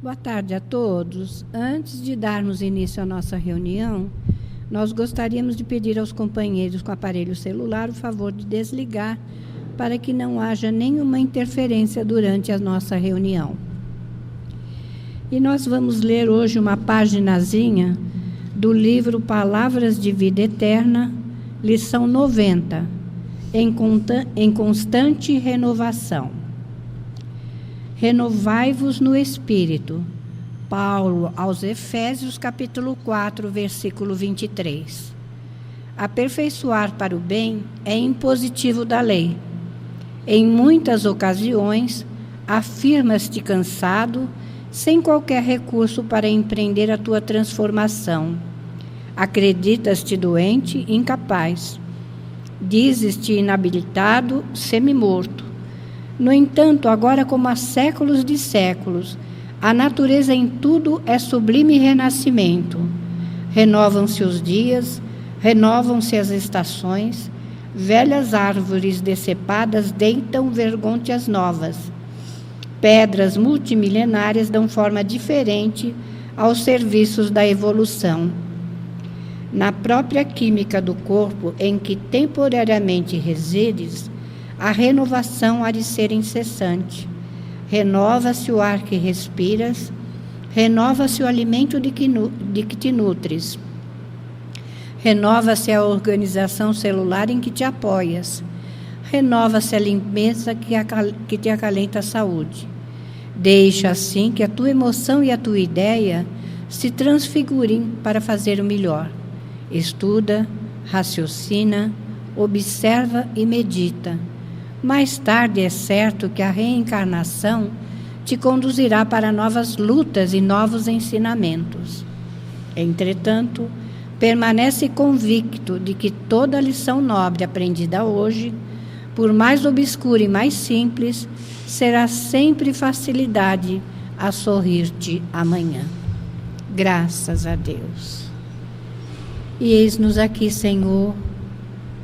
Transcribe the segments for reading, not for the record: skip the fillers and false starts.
Boa tarde a todos. Antes de darmos início à nossa reunião, nós gostaríamos de pedir aos companheiros com aparelho celular o favor de desligar para que não haja nenhuma interferência durante a nossa reunião. E nós vamos ler hoje uma paginazinha do livro Palavras de Vida Eterna, lição 90, em constante renovação. Renovai-vos no Espírito. Paulo aos Efésios, capítulo 4, versículo 23. Aperfeiçoar para o bem é impositivo da lei. Em muitas ocasiões, afirmas-te cansado, sem qualquer recurso para empreender a tua transformação. Acreditas-te doente, incapaz. Dizes-te inabilitado, semi-morto. No entanto, agora como há séculos de séculos, a natureza em tudo é sublime renascimento. Renovam-se os dias, renovam-se as estações, velhas árvores decepadas deitam vergônteas novas. Pedras multimilenárias dão forma diferente aos serviços da evolução. Na própria química do corpo em que temporariamente resides, a renovação há de ser incessante. Renova-se o ar que respiras, renova-se o alimento de que te nutres. Renova-se a organização celular em que te apoias. Renova-se a limpeza que te acalenta a saúde. Deixa assim que a tua emoção e a tua ideia se transfigurem para fazer o melhor. Estuda, raciocina, observa e medita. Mais tarde é certo que a reencarnação te conduzirá para novas lutas e novos ensinamentos. Entretanto, permanece convicto de que toda lição nobre aprendida hoje, por mais obscura e mais simples, será sempre facilidade a sorrir-te amanhã. Graças a Deus. E eis-nos aqui, Senhor,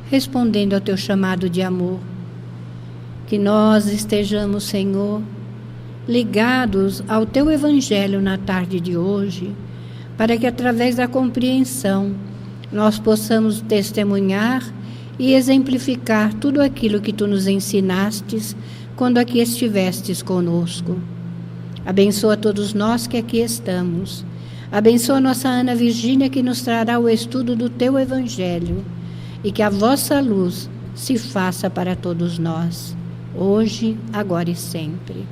respondendo ao teu chamado de amor. Que nós estejamos, Senhor, ligados ao teu Evangelho na tarde de hoje, para que através da compreensão nós possamos testemunhar e exemplificar tudo aquilo que tu nos ensinastes quando aqui estivestes conosco. Abençoa todos nós que aqui estamos. Abençoa nossa Ana Virgínia, que nos trará o estudo do teu Evangelho, e que a vossa luz se faça para todos nós, hoje, agora e sempre.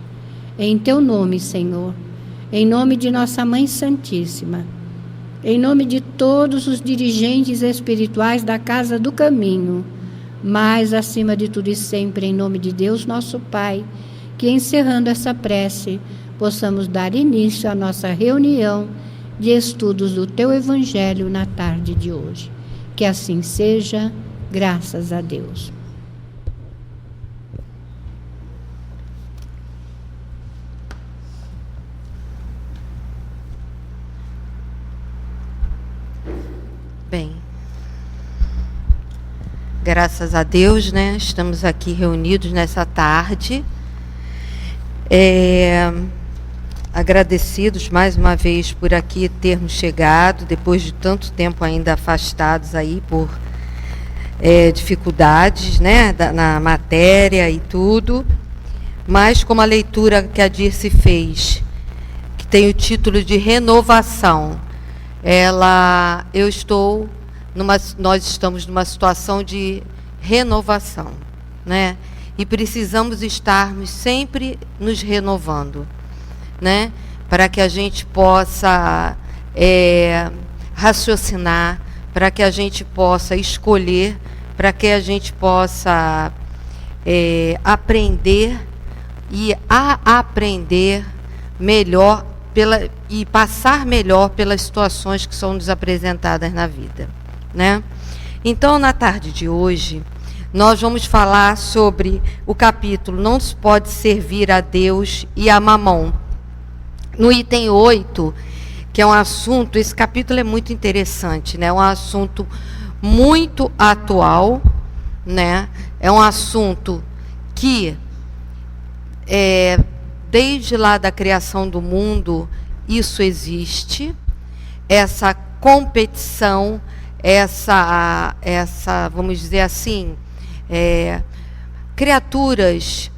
Em teu nome, Senhor, em nome de nossa Mãe Santíssima, em nome de todos os dirigentes espirituais da Casa do Caminho, mas, acima de tudo e sempre, em nome de Deus, nosso Pai, que, encerrando essa prece, possamos dar início à nossa reunião de estudos do teu Evangelho na tarde de hoje. Que assim seja, graças a Deus. Bem, graças a Deus, né? Estamos aqui reunidos nessa tarde, agradecidos mais uma vez por aqui termos chegado, depois de tanto tempo ainda afastados aí por dificuldades, né, na matéria e tudo, mas como a leitura que a Dirce fez, que tem o título de Renovação, nós estamos numa situação de renovação, né? E precisamos estarmos sempre nos renovando, né? Para que a gente possa raciocinar, para que a gente possa escolher, para que a gente possa aprender e aprender melhor e passar melhor pelas situações que são nos apresentadas na vida, né? Então, na tarde de hoje, nós vamos falar sobre o capítulo Não se pode servir a Deus e a Mamon. No item 8, que é um assunto, esse capítulo é muito interessante, né? É um assunto muito atual, né? É um assunto que desde lá da criação do mundo, isso existe, essa competição, essa vamos dizer assim, criaturas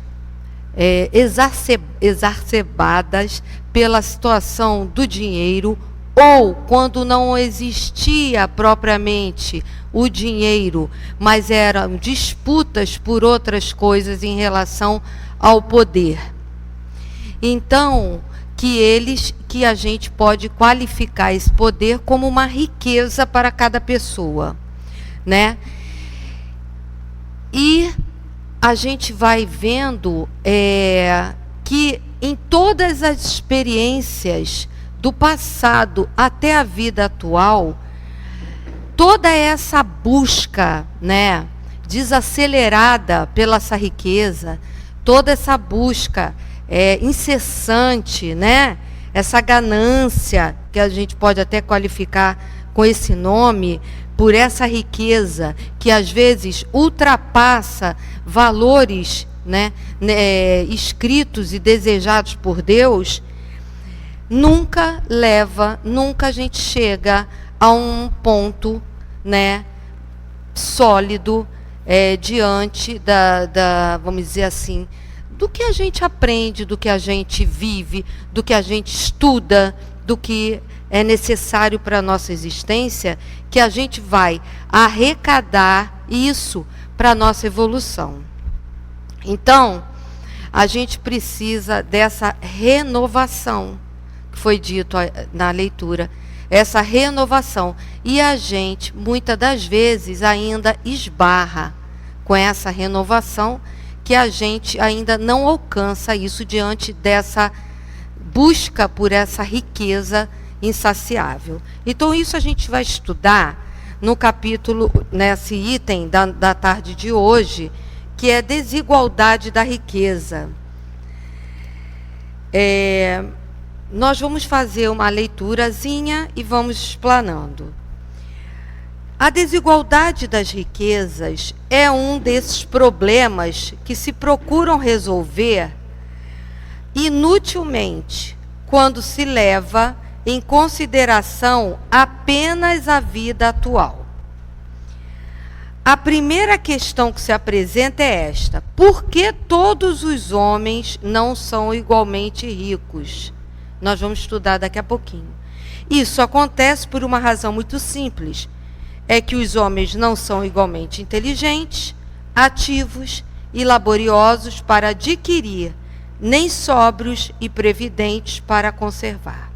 exacerbadas pela situação do dinheiro, ou quando não existia propriamente o dinheiro, mas eram disputas por outras coisas em relação ao poder. Então, que a gente pode qualificar esse poder como uma riqueza para cada pessoa, né? E a gente vai vendo que em todas as experiências do passado até a vida atual, toda essa busca, né, desacelerada pela essa riqueza, toda essa busca incessante, né, essa ganância, que a gente pode até qualificar com esse nome, por essa riqueza que às vezes ultrapassa valores, né, escritos e desejados por Deus, nunca a gente chega a um ponto, né, sólido diante vamos dizer assim, do que a gente aprende, do que a gente vive, do que a gente estuda, do que é necessário para a nossa existência, que a gente vai arrecadar isso para a nossa evolução. Então, a gente precisa dessa renovação, que foi dito na leitura, essa renovação. E a gente, muitas das vezes, ainda esbarra com essa renovação, que a gente ainda não alcança isso diante dessa busca por essa riqueza insaciável. Então, isso a gente vai estudar no capítulo, nesse item da tarde de hoje, que é desigualdade da riqueza. Nós vamos fazer uma leiturazinha e vamos explanando. A desigualdade das riquezas é um desses problemas que se procuram resolver inutilmente quando se leva em consideração apenas a vida atual. A primeira questão que se apresenta é esta: por que todos os homens não são igualmente ricos? Nós vamos estudar daqui a pouquinho. Isso acontece por uma razão muito simples. É que os homens não são igualmente inteligentes, ativos e laboriosos para adquirir, nem sóbrios e previdentes para conservar.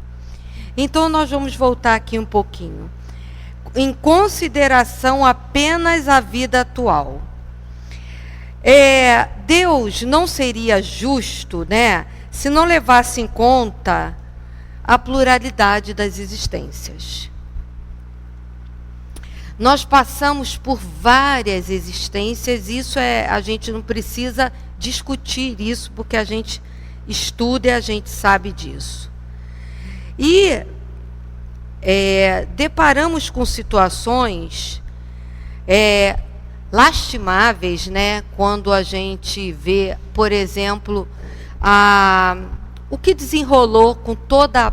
Então, nós vamos voltar aqui um pouquinho. Em consideração apenas a vida atual. Deus não seria justo, né, se não levasse em conta a pluralidade das existências. Nós passamos por várias existências, a gente não precisa discutir isso, porque a gente estuda e a gente sabe disso. E deparamos com situações lastimáveis, né, quando a gente vê, por exemplo, o que desenrolou com toda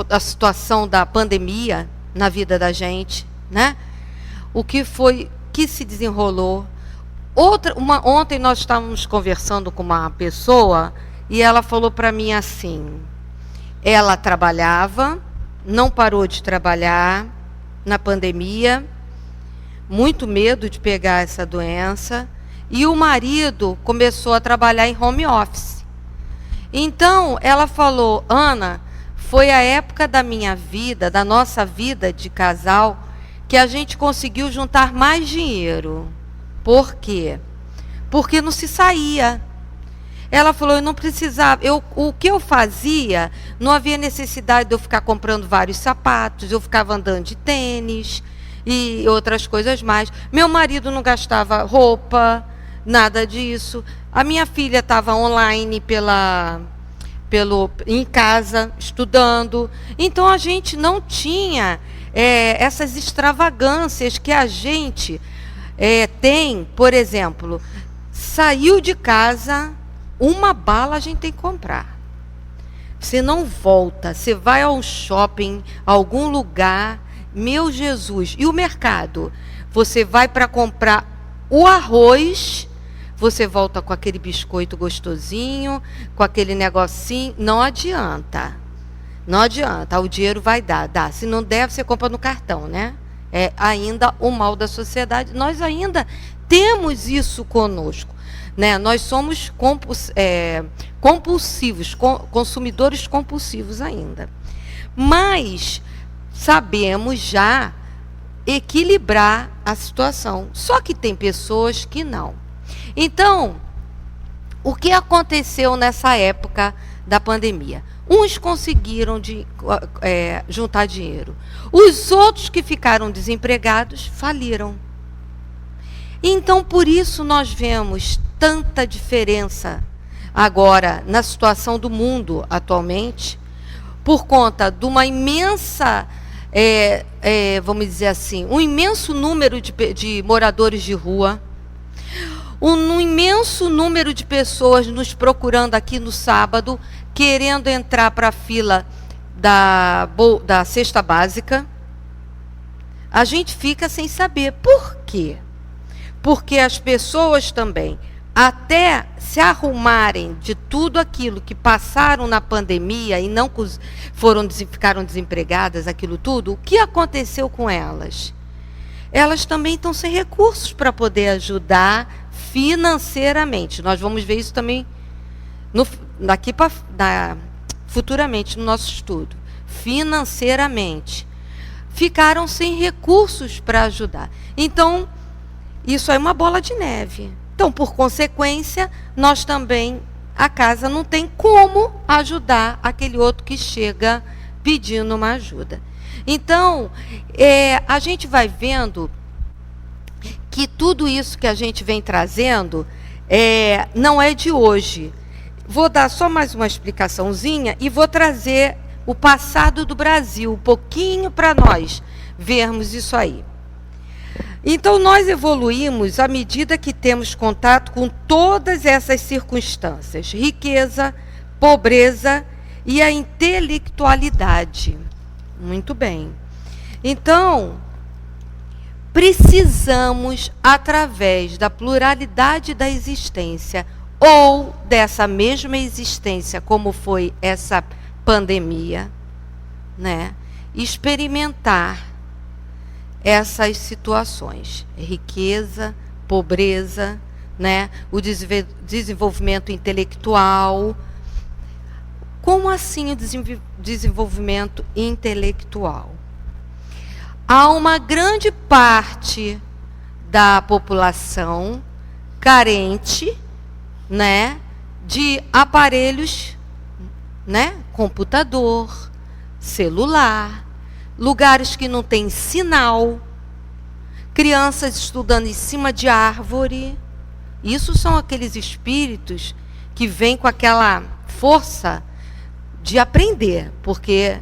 a situação da pandemia na vida da gente, né? O que se desenrolou. Ontem nós estávamos conversando com uma pessoa e ela falou para mim assim: ela trabalhava, não parou de trabalhar na pandemia, muito medo de pegar essa doença, e o marido começou a trabalhar em home office. Então, ela falou: Ana, foi a época da minha vida, da nossa vida de casal, que a gente conseguiu juntar mais dinheiro. Por quê? Porque não se saía. Ela falou: eu não precisava, o que eu fazia, não havia necessidade de eu ficar comprando vários sapatos, eu ficava andando de tênis e outras coisas mais. Meu marido não gastava roupa, nada disso. A minha filha estava online em casa, estudando. Então, a gente não tinha essas extravagâncias que a gente tem, por exemplo. saiu de casa, uma bala a gente tem que comprar. Você não volta, você vai ao shopping, a algum lugar, meu Jesus, e o mercado? Você vai para comprar o arroz, você volta com aquele biscoito gostosinho, com aquele negocinho, não adianta. Não adianta, o dinheiro vai dar. Se não der, você compra no cartão, né? É ainda o mal da sociedade. Nós ainda temos isso conosco, né? Nós somos compulsivos, consumidores compulsivos ainda. Mas sabemos já equilibrar a situação. Só que tem pessoas que não. Então, o que aconteceu nessa época da pandemia? Uns conseguiram juntar dinheiro. Os outros que ficaram desempregados faliram. Então, por isso nós vemos tanta diferença agora na situação do mundo atualmente, por conta de uma imensa, vamos dizer assim, um imenso número de moradores de rua, um imenso número de pessoas nos procurando aqui no sábado, querendo entrar para a fila da cesta básica. A gente fica sem saber. Por quê? Porque as pessoas também, até se arrumarem de tudo aquilo que passaram na pandemia e não ficaram desempregadas, aquilo tudo, o que aconteceu com elas? Elas também estão sem recursos para poder ajudar financeiramente. Nós vamos ver isso também futuramente no nosso estudo. Financeiramente. Ficaram sem recursos para ajudar. Então, isso é uma bola de neve. Então, por consequência, nós também, a casa não tem como ajudar aquele outro que chega pedindo uma ajuda. Então, a gente vai vendo que tudo isso que a gente vem trazendo não é de hoje. Vou dar só mais uma explicaçãozinha e vou trazer o passado do Brasil, um pouquinho para nós vermos isso aí. Então, nós evoluímos à medida que temos contato com todas essas circunstâncias: riqueza, pobreza e a intelectualidade. Muito bem. Então, precisamos, através da pluralidade da existência, ou dessa mesma existência, como foi essa pandemia, né, experimentar essas situações: riqueza, pobreza, né, o desenvolvimento intelectual. Como assim o desenvolvimento intelectual? Há uma grande parte da população carente, né, de aparelhos, né, computador, celular, lugares que não tem sinal, crianças estudando em cima de árvore. Isso são aqueles espíritos que vêm com aquela força de aprender, porque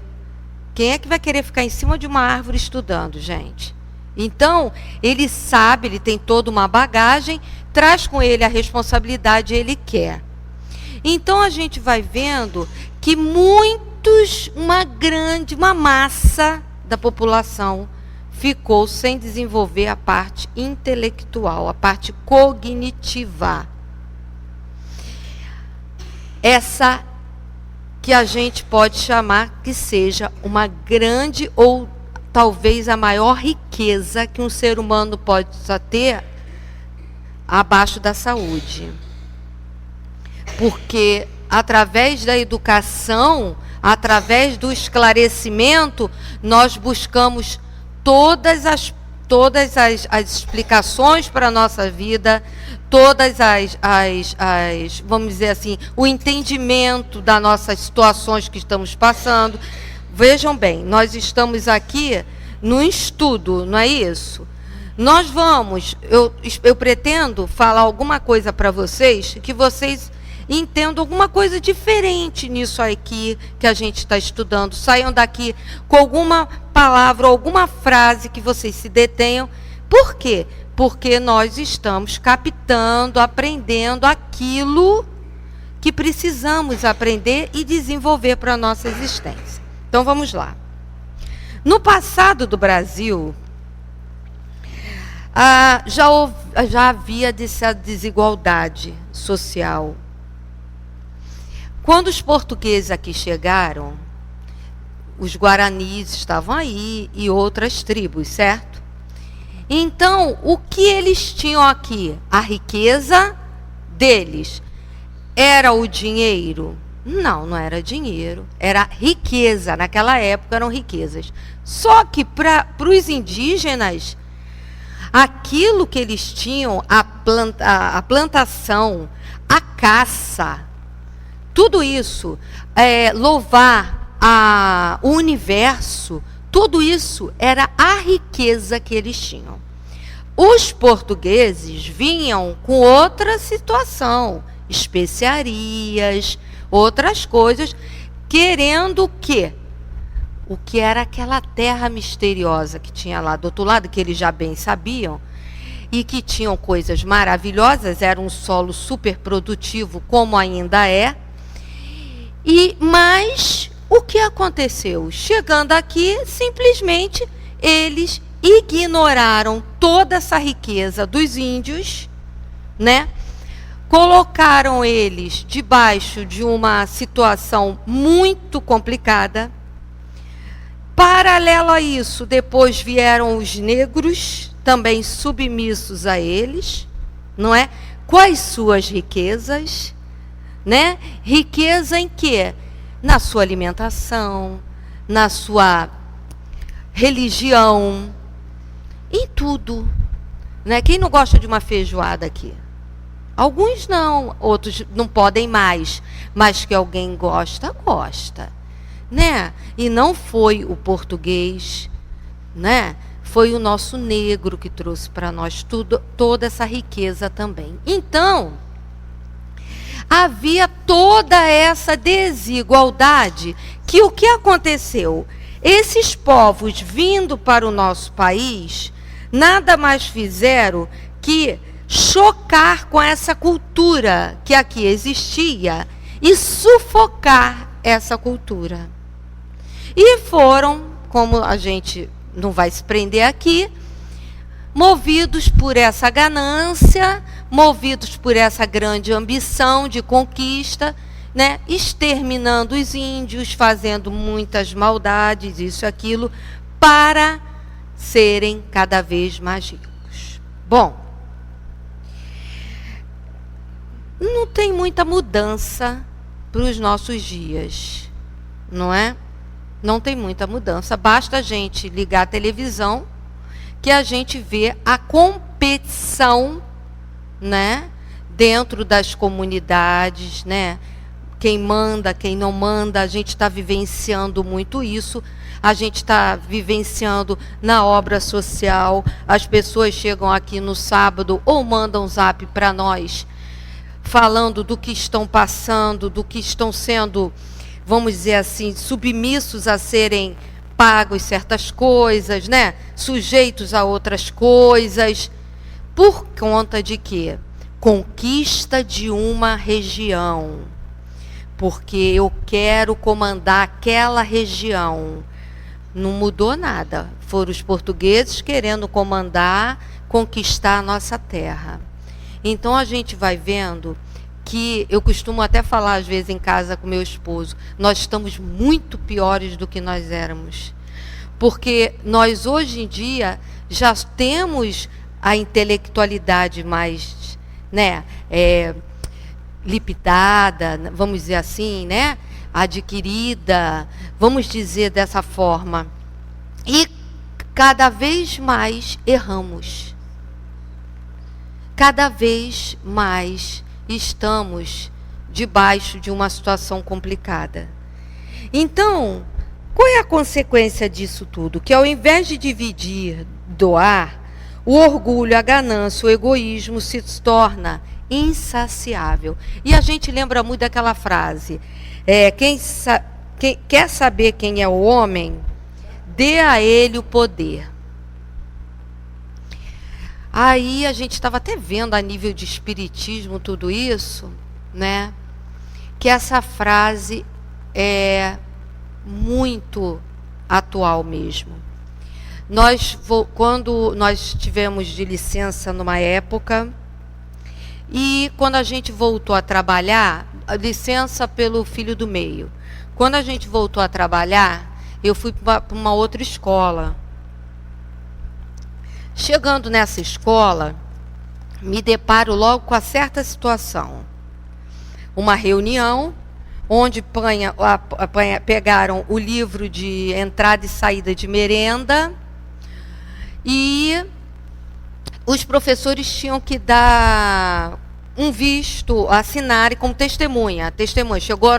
quem é que vai querer ficar em cima de uma árvore estudando, gente? Então, ele sabe, ele tem toda uma bagagem, traz com ele a responsabilidade, ele quer. Então, a gente vai vendo que uma massa da população ficou sem desenvolver a parte intelectual, a parte cognitiva. Essa que a gente pode chamar que seja uma grande ou talvez a maior riqueza que um ser humano possa ter abaixo da saúde. Porque através da educação, através do esclarecimento, nós buscamos todas as explicações para a nossa vida, todas vamos dizer assim, o entendimento das nossas situações que estamos passando. Vejam bem, nós estamos aqui no estudo, não é isso? Nós eu pretendo falar alguma coisa para vocês, que vocês entendam alguma coisa diferente nisso aqui que a gente está estudando. Saiam daqui com alguma palavra, alguma frase que vocês se detenham. Por quê? porque nós estamos captando, aprendendo aquilo que precisamos aprender e desenvolver para a nossa existência. Então vamos lá. No passado do Brasil, já havia essa desigualdade social. Quando os portugueses aqui chegaram, os guaranis estavam aí e outras tribos, certo? Então, o que eles tinham aqui? A riqueza deles era o dinheiro? Não, não era dinheiro, era riqueza. Naquela época eram riquezas. Só que para os indígenas, aquilo que eles tinham, a plantação, a caça, tudo isso, louvar o universo, tudo isso era a riqueza que eles tinham. Os portugueses vinham com outra situação, especiarias, outras coisas, querendo o quê? O que era aquela terra misteriosa que tinha lá do outro lado, que eles já bem sabiam, e que tinham coisas maravilhosas, era um solo super produtivo, como ainda é. Mas o que aconteceu? Chegando aqui, simplesmente eles ignoraram toda essa riqueza dos índios, né? Colocaram eles debaixo de uma situação muito complicada. Paralelo a isso, depois vieram os negros, também submissos a eles, não é? Com as suas riquezas, né? Riqueza em quê? Na sua alimentação, na sua religião, em tudo, né? Quem não gosta de uma feijoada aqui? Alguns não, outros não podem mais, mas que alguém gosta, gosta, né? E não foi o português, né? Foi o nosso negro que trouxe para nós toda essa riqueza também. Então, havia toda essa desigualdade que o que aconteceu? Esses povos vindo para o nosso país, nada mais fizeram que chocar com essa cultura que aqui existia e sufocar essa cultura. E foram, como a gente não vai se prender aqui, movidos por essa ganância, movidos por essa grande ambição de conquista, né, exterminando os índios, fazendo muitas maldades, isso e aquilo, para serem cada vez mais ricos. Bom, não tem muita mudança para os nossos dias, não é? Não tem muita mudança. Basta a gente ligar a televisão que a gente vê a competição, né, dentro das comunidades, né? Quem manda, quem não manda, a gente está vivenciando muito isso. A gente está vivenciando na obra social. As pessoas chegam aqui no sábado ou mandam um zap para nós, falando do que estão passando, do que estão sendo, vamos dizer assim, submissos a serem pagos certas coisas, né? Sujeitos a outras coisas. Por conta de quê? Conquista de uma região. Porque eu quero comandar aquela região. Não mudou nada. Foram os portugueses querendo comandar, conquistar a nossa terra. Então a gente vai vendo que, eu costumo até falar às vezes em casa com meu esposo, nós estamos muito piores do que nós éramos. Porque nós hoje em dia já temos a intelectualidade mais, né, lipidada, vamos dizer assim, né, adquirida, vamos dizer dessa forma. E cada vez mais erramos. Cada vez mais estamos debaixo de uma situação complicada. Então, qual é a consequência disso tudo? Que ao invés de dividir, doar, o orgulho, a ganância, o egoísmo se torna insaciável. E a gente lembra muito daquela frase, quem quer saber quem é o homem, dê a ele o poder. Aí a gente estava até vendo a nível de espiritismo tudo isso, né? Que essa frase é muito atual mesmo. Quando nós tivemos de licença numa época, e quando a gente voltou a trabalhar, a licença pelo filho do meio. Quando a gente voltou a trabalhar, eu fui para uma outra escola. Chegando nessa escola, me deparo logo com a certa situação. Uma reunião, onde pegaram o livro de entrada e saída de merenda, e os professores tinham que dar um visto, assinar como testemunha. Chegou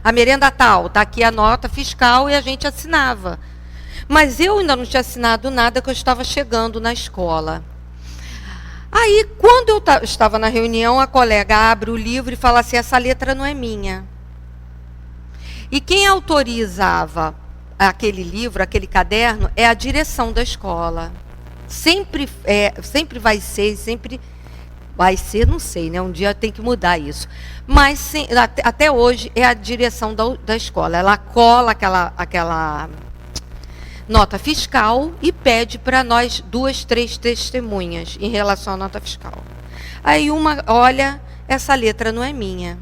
a merenda tal, está aqui a nota fiscal, e a gente assinava. Mas eu ainda não tinha assinado nada, que eu estava chegando na escola. Aí, quando eu estava na reunião, a colega abre o livro e fala assim: essa letra não é minha. E quem autorizava aquele livro, aquele caderno, é a direção da escola. Sempre vai ser, não sei, né? Um dia tem que mudar isso. Mas até hoje é a direção da escola. Ela cola aquela nota fiscal e pede para nós 2, 3 testemunhas em relação à nota fiscal. Aí uma olha, essa letra não é minha.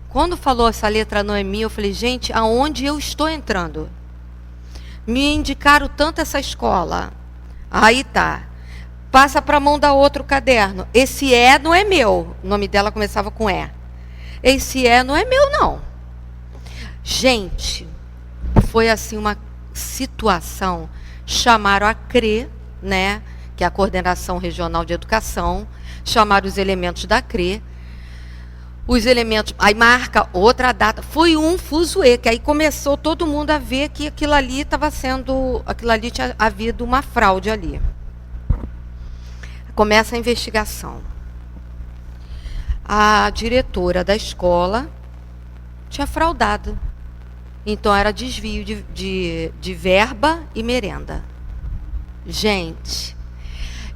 Quando falou essa letra não é minha, eu falei: gente, aonde eu estou entrando? Me indicaram tanto essa escola. Aí tá. Passa para a mão da outra o caderno. Esse não é meu. O nome dela começava com E. Esse não é meu, não. Gente, foi assim uma situação. Chamaram a CRE, né, que é a Coordenação Regional de Educação, chamaram os elementos da CRE, os elementos, aí marca outra data, foi um fuzuê, que aí começou todo mundo a ver que aquilo ali tinha havido uma fraude ali. Começa a investigação. A diretora da escola tinha fraudado. Então, era desvio de verba e merenda. Gente,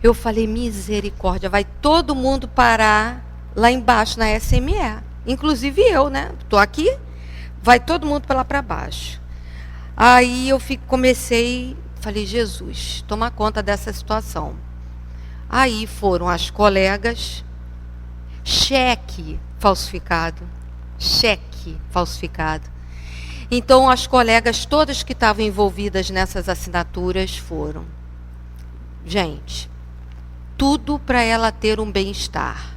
eu falei: misericórdia, vai todo mundo parar lá embaixo na SME. Inclusive eu, né? Estou aqui, vai todo mundo para lá para baixo. Aí eu falei: Jesus, toma conta dessa situação. Aí foram as colegas, cheque falsificado. Então, as colegas todas que estavam envolvidas nessas assinaturas foram. Gente, tudo para ela ter um bem-estar.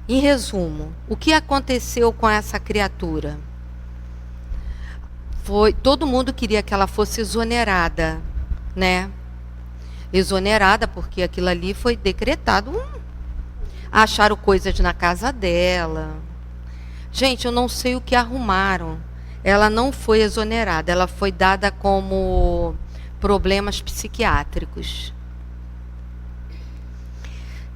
Em resumo, o que aconteceu com essa criatura? Todo mundo queria que ela fosse exonerada, né? Exonerada porque aquilo ali foi decretado. Acharam coisas na casa dela. Gente, eu não sei o que arrumaram. Ela não foi exonerada, ela foi dada como problemas psiquiátricos.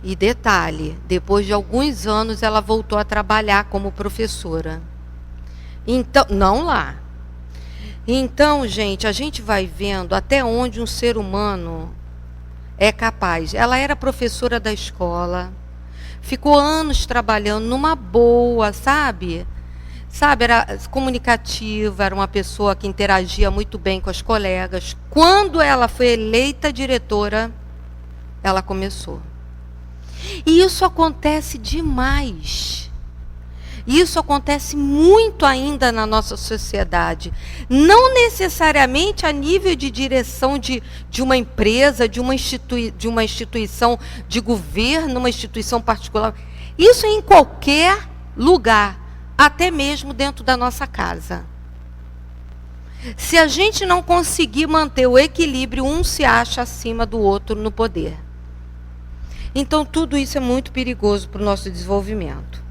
E detalhe, depois de alguns anos ela voltou a trabalhar como professora. Então, não lá. Então, gente, a gente vai vendo até onde um ser humano é capaz. Ela era professora da escola. Ficou anos trabalhando numa boa, sabe? Era comunicativa, era uma pessoa que interagia muito bem com as colegas. Quando ela foi eleita diretora, ela começou. E isso acontece demais. Isso acontece muito ainda na nossa sociedade. Não necessariamente a nível de direção de uma empresa, de uma instituição de governo, uma instituição particular. Isso em qualquer lugar, até mesmo dentro da nossa casa. Se a gente não conseguir manter o equilíbrio, um se acha acima do outro no poder. Então, tudo isso é muito perigoso para o nosso desenvolvimento.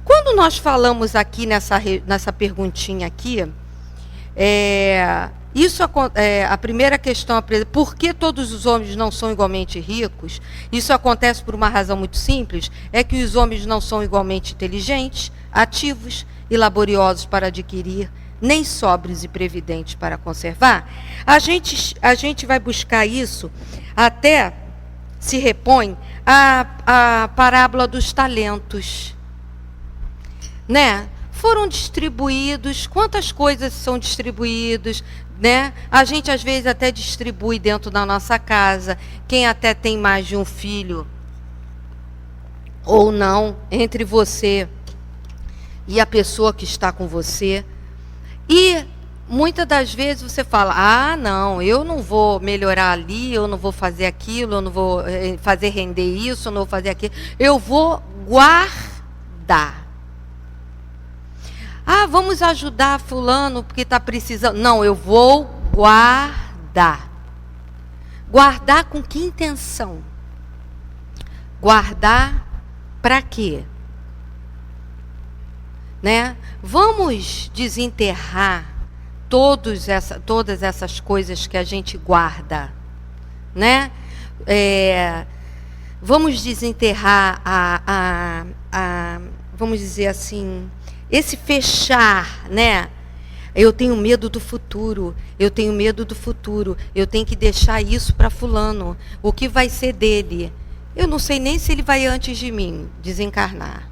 Quando nós falamos aqui nessa perguntinha aqui, a primeira questão, por que todos os homens não são igualmente ricos? Isso acontece por uma razão muito simples, é que os homens não são igualmente inteligentes, ativos e laboriosos para adquirir, nem sóbrios e previdentes para conservar. A gente vai buscar isso até se repõe à parábola dos talentos, né? Foram distribuídos, quantas coisas são distribuídas, né? A gente às vezes até distribui dentro da nossa casa, quem até tem mais de um filho, ou não, entre você e a pessoa que está com você. E muitas das vezes você fala, ah, não, eu não vou melhorar ali, eu não vou fazer aquilo, eu não vou fazer render isso, eu não vou fazer aquilo, eu vou guardar. Ah, vamos ajudar fulano porque está precisando. Não, eu vou guardar. Guardar com que intenção? Guardar para quê? Né? Vamos desenterrar todas essas coisas que a gente guarda, né? Vamos desenterrar vamos dizer assim, esse fechar, né? Eu tenho medo do futuro, eu tenho medo do futuro, eu tenho que deixar isso para fulano. O que vai ser dele? Eu não sei nem se ele vai antes de mim desencarnar.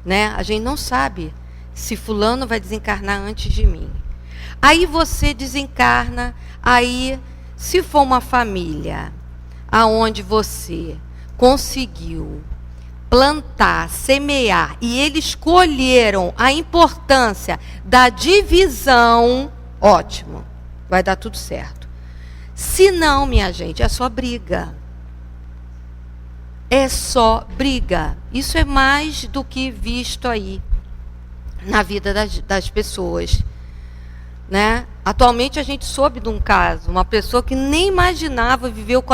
Né? A gente não sabe se fulano vai desencarnar antes de mim. Aí você desencarna, aí se for uma família aonde você conseguiu plantar, semear, e eles colheram a importância da divisão, ótimo, vai dar tudo certo. Se não, minha gente, é só briga. É só briga. Isso é mais do que visto aí na vida das pessoas, né? Atualmente a gente soube de um caso, uma pessoa que nem imaginava, viveu com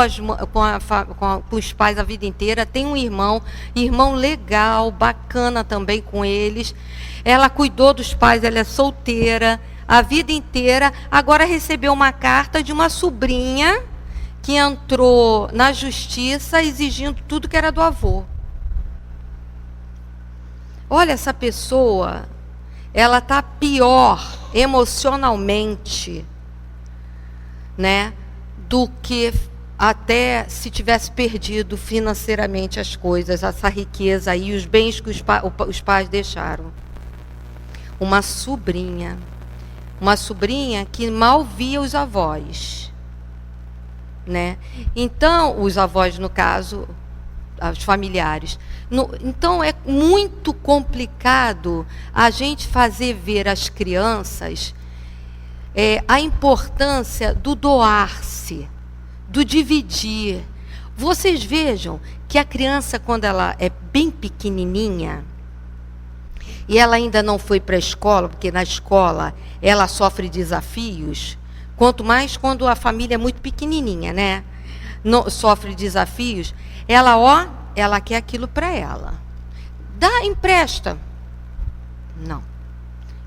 os pais a vida inteira, tem um irmão legal, bacana também com eles. Ela cuidou dos pais, ela é solteira a vida inteira, agora recebeu uma carta de uma sobrinha que entrou na justiça exigindo tudo que era do avô. Olha, essa pessoa, ela está pior emocionalmente, né, do que até se tivesse perdido financeiramente as coisas, essa riqueza aí, os bens que os pais deixaram. Uma sobrinha que mal via os avós, né? Então, os avós, no caso, os familiares. Então, é muito complicado a gente fazer ver às crianças a importância do doar-se, do dividir. Vocês vejam que a criança, quando ela é bem pequenininha, e ela ainda não foi para a escola, porque na escola ela sofre desafios, quanto mais quando a família é muito pequenininha, né? Sofre desafios, ela quer aquilo para ela. Empresta. Não.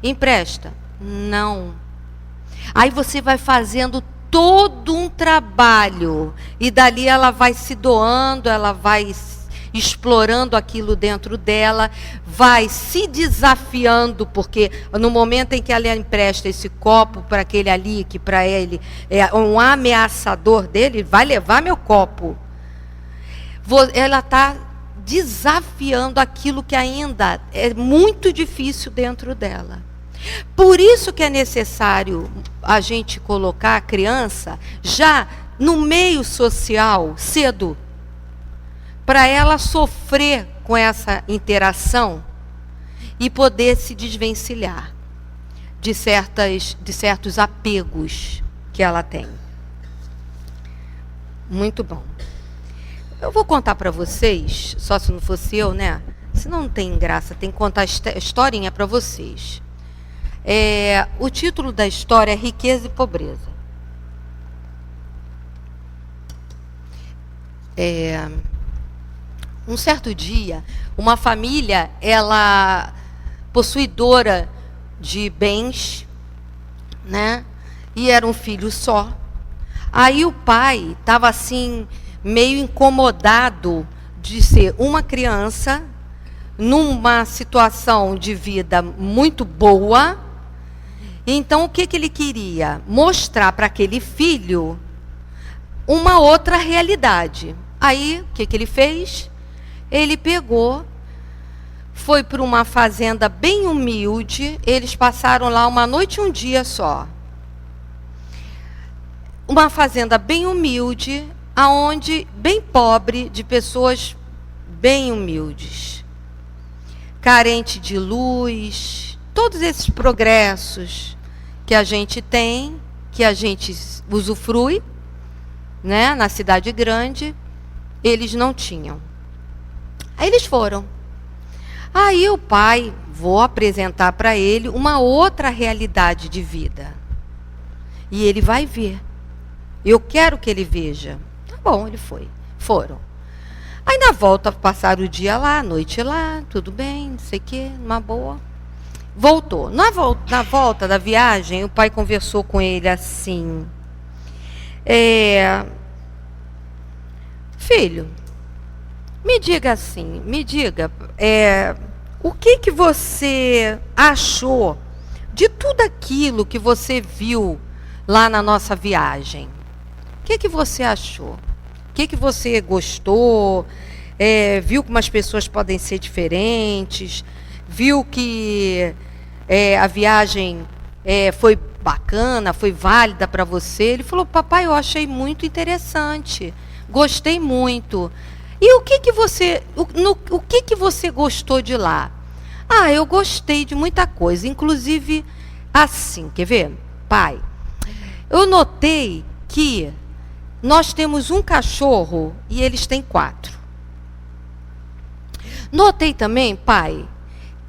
Empresta. Não. Aí você vai fazendo todo um trabalho, e dali ela vai se doando, ela vai explorando aquilo dentro dela, vai se desafiando, porque no momento em que ela empresta esse copo para aquele ali, que para ele é um ameaçador dele, vai levar meu copo. Ela está desafiando aquilo que ainda é muito difícil dentro dela. Por isso que é necessário a gente colocar a criança já no meio social cedo, para ela sofrer com essa interação e poder se desvencilhar de certos apegos que ela tem. Muito bom. Eu vou contar para vocês, só se não fosse eu, né? Senão não tem graça, tem que contar a historinha para vocês. O título da história é Riqueza e Pobreza. Um certo dia, uma família, ela possuidora de bens, né? E era um filho só. Aí o pai estava assim, meio incomodado de ser uma criança numa situação de vida muito boa. Então, o que ele queria? Mostrar para aquele filho uma outra realidade. Aí, o que ele fez? Ele pegou, foi para uma fazenda bem humilde, eles passaram lá uma noite e um dia só. Uma fazenda bem humilde, aonde bem pobre, de pessoas bem humildes, carente de luz, todos esses progressos que a gente tem, que a gente usufrui, né, na cidade grande, eles não tinham. Aí eles foram. Aí o pai, vou apresentar para ele uma outra realidade de vida. E ele vai ver. Eu quero que ele veja. Tá bom, ele foi. Foram. Aí na volta, passaram o dia lá, a noite lá, tudo bem, não sei o quê, uma boa. Voltou. Na volta da viagem, o pai conversou com ele assim. Filho, me diga assim, o que você achou de tudo aquilo que você viu lá na nossa viagem? O que você achou? O que você gostou? Viu como as pessoas podem ser diferentes? Viu que a viagem foi bacana, foi válida para você? Ele falou, papai, eu achei muito interessante, gostei muito. E o que você gostou de lá? Ah, eu gostei de muita coisa, inclusive assim, quer ver? Pai, eu notei que nós temos um cachorro e eles têm 4. Notei também, pai,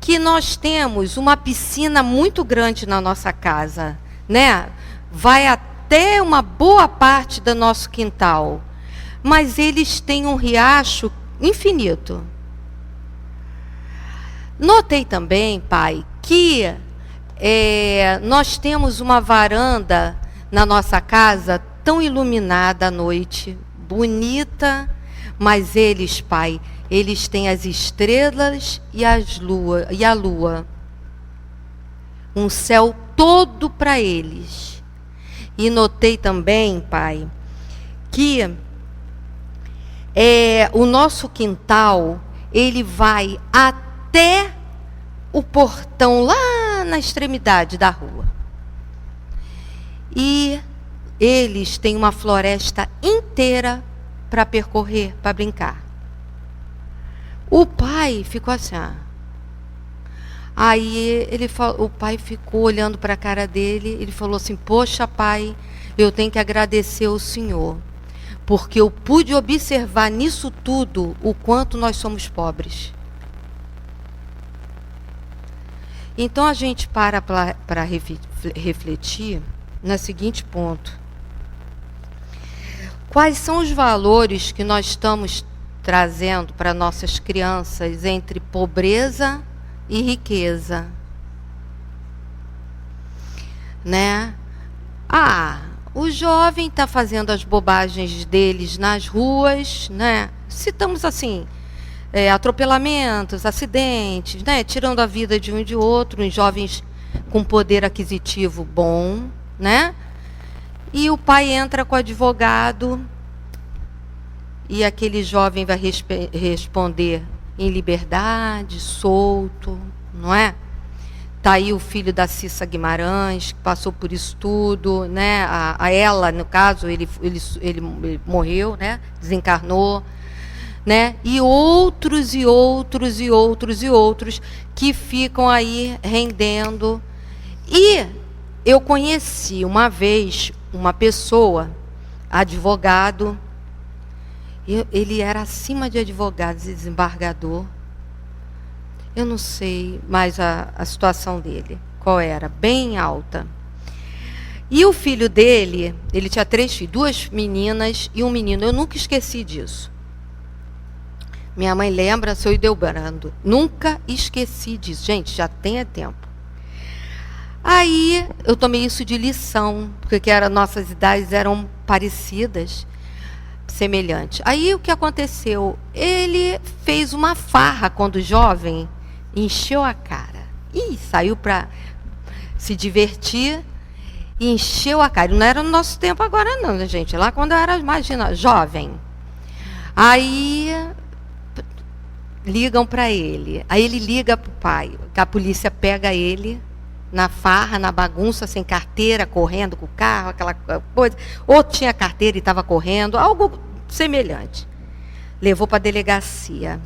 que nós temos uma piscina muito grande na nossa casa, né? Vai até uma boa parte do nosso quintal. Mas eles têm um riacho infinito. Notei também, pai, que nós temos uma varanda na nossa casa tão iluminada à noite, bonita, mas eles, pai, eles têm as estrelas e a lua. Um céu todo para eles. E notei também, pai, que o nosso quintal, ele vai até o portão lá na extremidade da rua. E eles têm uma floresta inteira para percorrer, para brincar. O pai ficou assim. Aí o pai ficou olhando para a cara dele, ele falou assim, poxa, pai, eu tenho que agradecer ao Senhor, porque eu pude observar nisso tudo o quanto nós somos pobres. Então a gente para refletir no seguinte ponto. Quais são os valores que nós estamos trazendo para nossas crianças entre pobreza e riqueza? Né? O jovem está fazendo as bobagens deles nas ruas, né? Citamos assim, atropelamentos, acidentes, né? Tirando a vida de um e de outro, em jovens com poder aquisitivo bom, né? E o pai entra com o advogado e aquele jovem vai responder em liberdade, solto, não é? Está aí o filho da Cissa Guimarães, que passou por isso tudo, né? A ela, no caso, ele morreu, né? Desencarnou, né? E outros, e outros, e outros, e outros, que ficam aí rendendo. E eu conheci uma vez uma pessoa, advogado, ele era acima de advogado, desembargador. Eu não sei mais a situação dele, qual era, bem alta. E o filho dele, ele tinha 3 filhos, 2 meninas e um menino. Eu nunca esqueci disso. Minha mãe lembra, seu Ideobrando. Nunca esqueci disso. Gente, já tem tempo. Aí eu tomei isso de lição, porque nossas idades eram parecidas, semelhantes. Aí o que aconteceu? Ele fez uma farra quando jovem, encheu a cara e saiu para se divertir E encheu a cara. Não era no nosso tempo agora não, né, gente? Lá quando eu era, imagina, jovem. Aí ligam para ele. Aí ele liga para o pai. A polícia pega ele na farra, na bagunça, sem carteira, correndo com o carro, aquela coisa. Ou tinha carteira e estava correndo, algo semelhante. Levou para a delegacia.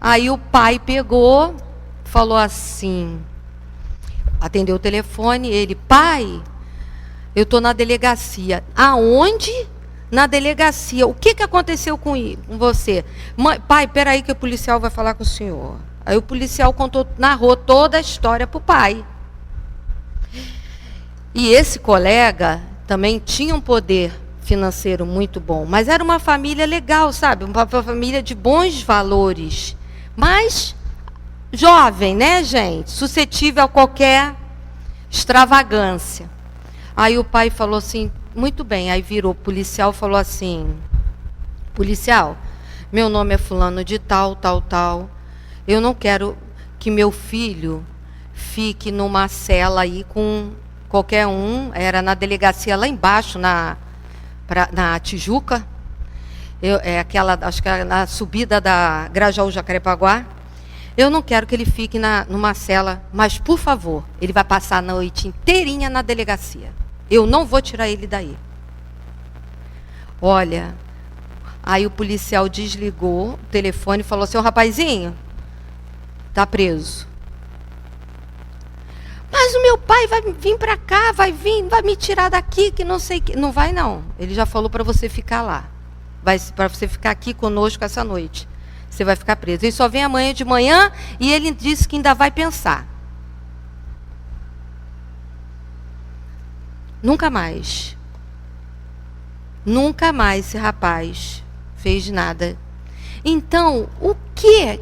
Aí o pai pegou, falou assim, atendeu o telefone, ele, pai, eu estou na delegacia. Aonde? Na delegacia. O que aconteceu com você? Pai, peraí que o policial vai falar com o senhor. Aí o policial narrou toda a história para o pai. E esse colega também tinha um poder financeiro muito bom, mas era uma família legal, sabe? Uma família de bons valores, mas jovem, né, gente? Suscetível a qualquer extravagância. Aí o pai falou assim, muito bem, aí virou policial, falou assim, policial, meu nome é fulano de tal, tal, tal, eu não quero que meu filho fique numa cela aí com qualquer um, era na delegacia lá embaixo, na Tijuca, acho que era na subida da Grajaú Jacarepaguá. Eu não quero que ele fique numa cela, mas, por favor, ele vai passar a noite inteirinha na delegacia. Eu não vou tirar ele daí. Olha, aí o policial desligou o telefone e falou assim, ô rapazinho, tá preso. Mas o meu pai vai vir para cá, vai me tirar daqui, que não sei o que. Não vai não, ele já falou para você ficar lá. Para você ficar aqui conosco essa noite. Você vai ficar preso. Ele só vem amanhã de manhã e ele disse que ainda vai pensar. Nunca mais esse rapaz fez nada. Então, o que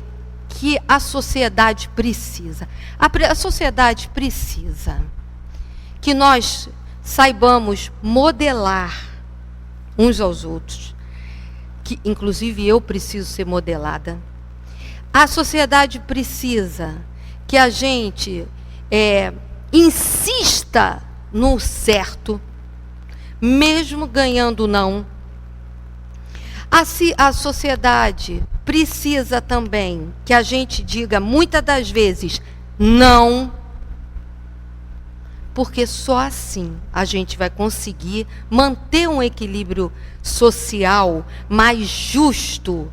a sociedade precisa? A sociedade precisa que nós saibamos modelar uns aos outros. Que, inclusive, eu preciso ser modelada. A sociedade precisa que a gente insista no certo, mesmo ganhando não. A sociedade precisa também que a gente diga, muitas das vezes, não, porque só assim a gente vai conseguir manter um equilíbrio social mais justo,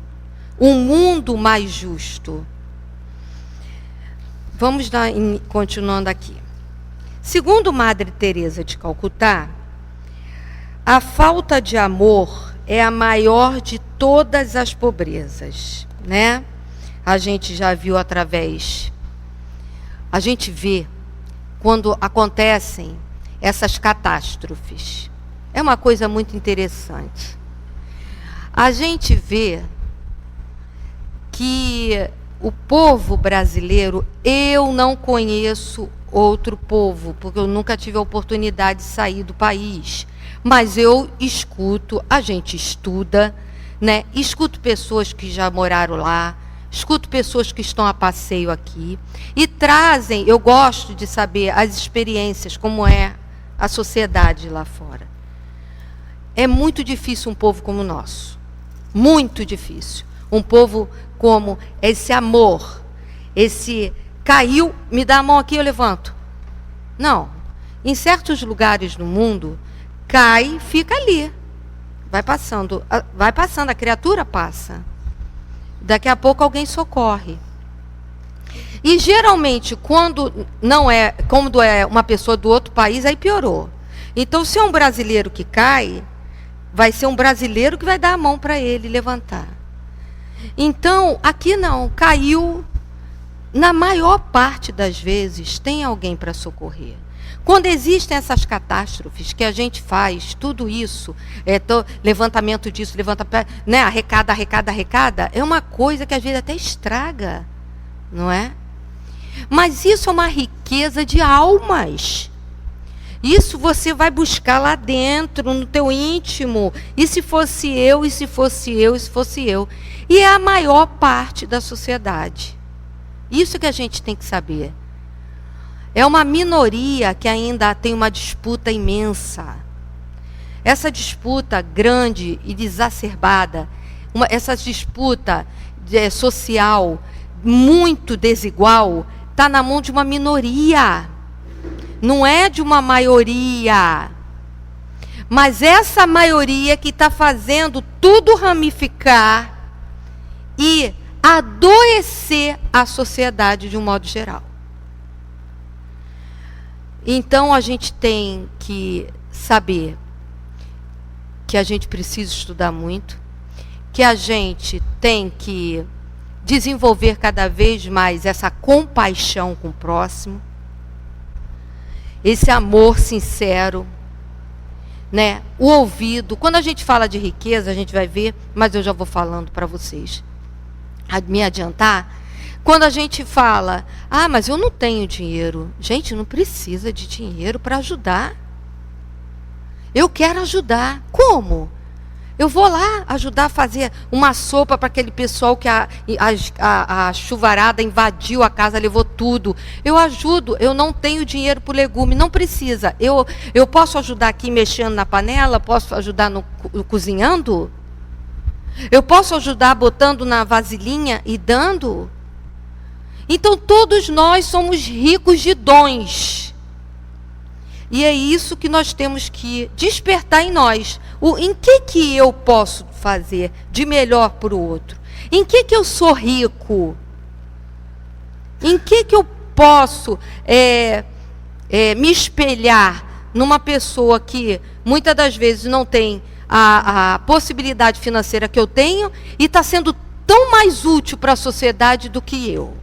um mundo mais justo. Vamos continuando aqui. Segundo Madre Teresa de Calcutá, a falta de amor é a maior de todas as pobrezas, né? A gente já viu a gente vê quando acontecem essas catástrofes. É uma coisa muito interessante. A gente vê que o povo brasileiro, eu não conheço outro povo, porque eu nunca tive a oportunidade de sair do país. Mas eu escuto, a gente estuda, né? Escuto pessoas que já moraram lá, escuto pessoas que estão a passeio aqui e trazem, eu gosto de saber as experiências, como é a sociedade lá fora. É muito difícil um povo como o nosso, muito difícil. Um povo como esse amor, esse caiu, me dá a mão aqui, eu levanto. Não, em certos lugares no mundo, cai, fica ali. Vai passando, a criatura passa. Daqui a pouco alguém socorre. E geralmente, quando é uma pessoa do outro país, aí piorou. Então, se é um brasileiro que cai, vai ser um brasileiro que vai dar a mão para ele levantar. Então, aqui não, caiu. Na maior parte das vezes, tem alguém para socorrer. Quando existem essas catástrofes que a gente faz, tudo isso, levantamento disso, né, arrecada, é uma coisa que às vezes até estraga, não é? Mas isso é uma riqueza de almas. Isso você vai buscar lá dentro, no teu íntimo. E se fosse eu, e se fosse eu, e se fosse eu. E é a maior parte da sociedade. Isso que a gente tem que saber. é uma minoria que ainda tem uma disputa imensa. Essa disputa grande e exacerbada, essa disputa social muito desigual, está na mão de uma minoria, não é de uma maioria. Mas essa maioria que está fazendo tudo ramificar e adoecer a sociedade de um modo geral. Então a gente tem que saber que a gente precisa estudar muito, que a gente tem que desenvolver cada vez mais essa compaixão com o próximo, esse amor sincero, né? O ouvido. Quando a gente fala de riqueza, a gente vai ver, mas eu já vou falando para vocês, me adiantar. Quando a gente fala, mas eu não tenho dinheiro. Gente, não precisa de dinheiro para ajudar. Eu quero ajudar. Como? Eu vou lá ajudar a fazer uma sopa para aquele pessoal que a chuvarada invadiu a casa, levou tudo. Eu ajudo, eu não tenho dinheiro para o legume, não precisa. Eu posso ajudar aqui mexendo na panela, posso ajudar no cozinhando? Eu posso ajudar botando na vasilhinha e dando? Então todos nós somos ricos de dons. E é isso que nós temos que despertar em nós. Em que eu posso fazer de melhor para o outro? Em que eu sou rico? Em que eu posso me espelhar numa pessoa que muitas das vezes não tem a possibilidade financeira que eu tenho e está sendo tão mais útil para a sociedade do que eu?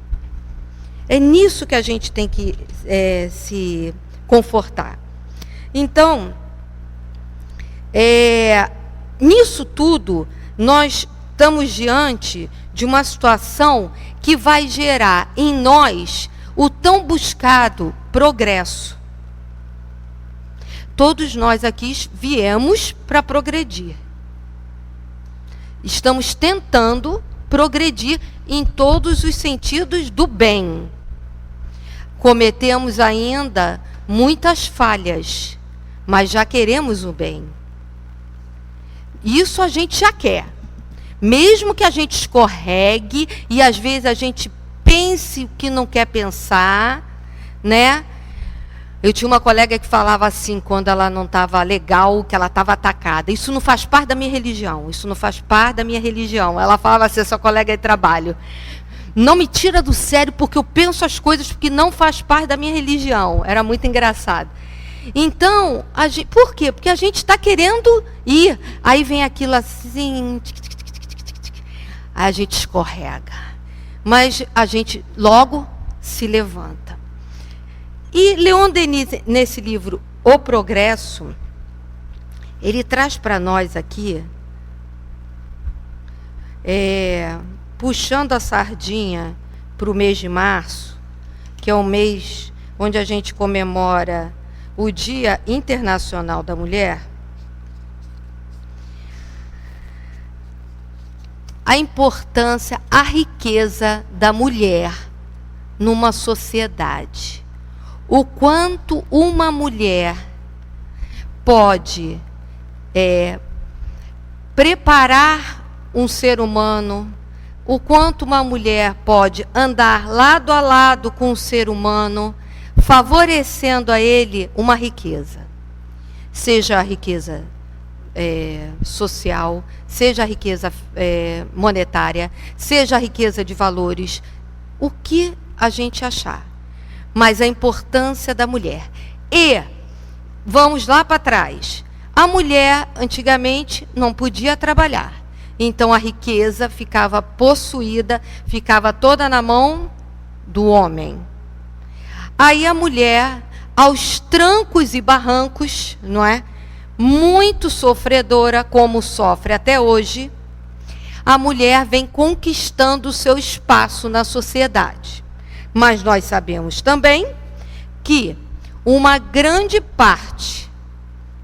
É nisso que a gente tem que se confortar. Então, nisso tudo, nós estamos diante de uma situação que vai gerar em nós o tão buscado progresso. Todos nós aqui viemos para progredir. Estamos tentando progredir em todos os sentidos do bem. Cometemos ainda muitas falhas, mas já queremos o bem. Isso a gente já quer. Mesmo que a gente escorregue e às vezes a gente pense o que não quer pensar, né? Eu tinha uma colega que falava assim, quando ela não estava legal, que ela estava atacada. Isso não faz parte da minha religião. Isso não faz parte da minha religião. Ela falava assim, essa colega de trabalho. Não me tira do sério porque eu penso as coisas que não faz parte da minha religião. Era muito engraçado. Então, por quê? Porque a gente está querendo ir. Aí vem aquilo assim, aí a gente escorrega. Mas a gente logo se levanta. E Leon Denis, nesse livro, O Progresso, ele traz para nós aqui, puxando a sardinha para o mês de março, que é o mês onde a gente comemora o Dia Internacional da Mulher, a importância, a riqueza da mulher numa sociedade. O quanto uma mulher pode preparar um ser humano, o quanto uma mulher pode andar lado a lado com o ser humano, favorecendo a ele uma riqueza. Seja a riqueza social, seja a riqueza monetária, seja a riqueza de valores, o que a gente achar. Mas a importância da mulher. E, vamos lá para trás, a mulher antigamente não podia trabalhar. Então a riqueza ficava possuída, ficava toda na mão do homem. Aí a mulher, aos trancos e barrancos, não é? Muito sofredora, como sofre até hoje, a mulher vem conquistando o seu espaço na sociedade. Mas nós sabemos também que uma grande parte,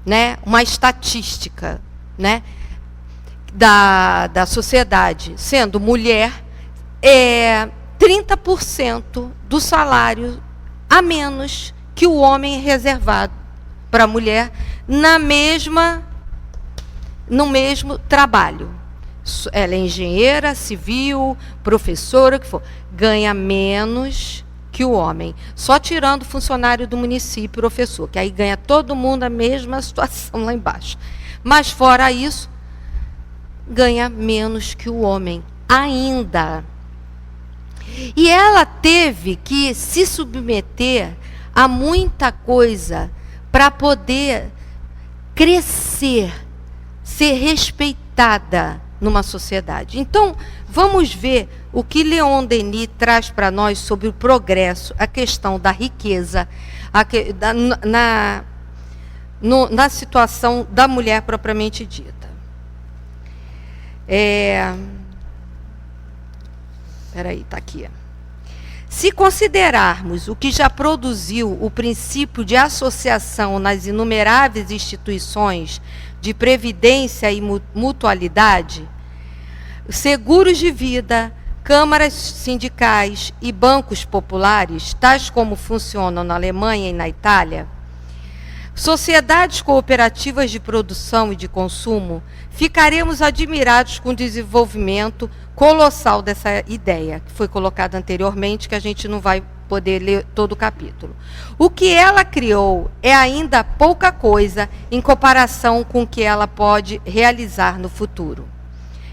né, uma estatística, né, da sociedade, sendo mulher, 30% do salário a menos que o homem é reservado para a mulher no mesmo trabalho. Ela é engenheira, civil, professora, o que for. Ganha menos que o homem. Só tirando o funcionário do município, professor, que aí ganha todo mundo a mesma situação lá embaixo. Mas fora isso, ganha menos que o homem ainda. E ela teve que se submeter a muita coisa para poder crescer, ser respeitada numa sociedade. Então, vamos ver o que Leon Denis traz para nós sobre o progresso, a questão da riqueza, na situação da mulher propriamente dita. Está aqui. Se considerarmos o que já produziu o princípio de associação nas inumeráveis instituições de previdência e mutualidade, seguros de vida, câmaras sindicais e bancos populares, tais como funcionam na Alemanha e na Itália, sociedades cooperativas de produção e de consumo, ficaremos admirados com o desenvolvimento colossal dessa ideia, que foi colocada anteriormente, que a gente não vai poder ler todo o capítulo. O que ela criou é ainda pouca coisa em comparação com o que ela pode realizar no futuro.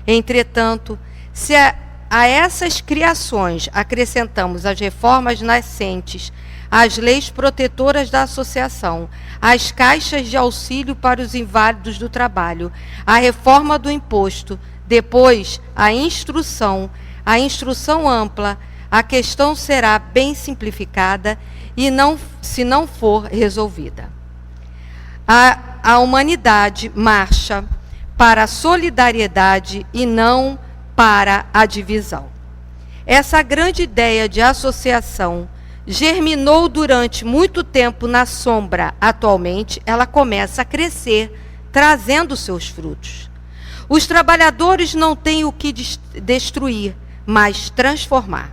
Entretanto, se a essas criações acrescentamos as reformas nascentes, as leis protetoras da associação, as caixas de auxílio para os inválidos do trabalho, a reforma do imposto, depois a instrução ampla, a questão será bem simplificada e se não for resolvida. A humanidade marcha para a solidariedade e não para a divisão. Essa grande ideia de associação germinou durante muito tempo na sombra. Atualmente, ela começa a crescer, trazendo seus frutos. Os trabalhadores não têm o que destruir, mas transformar.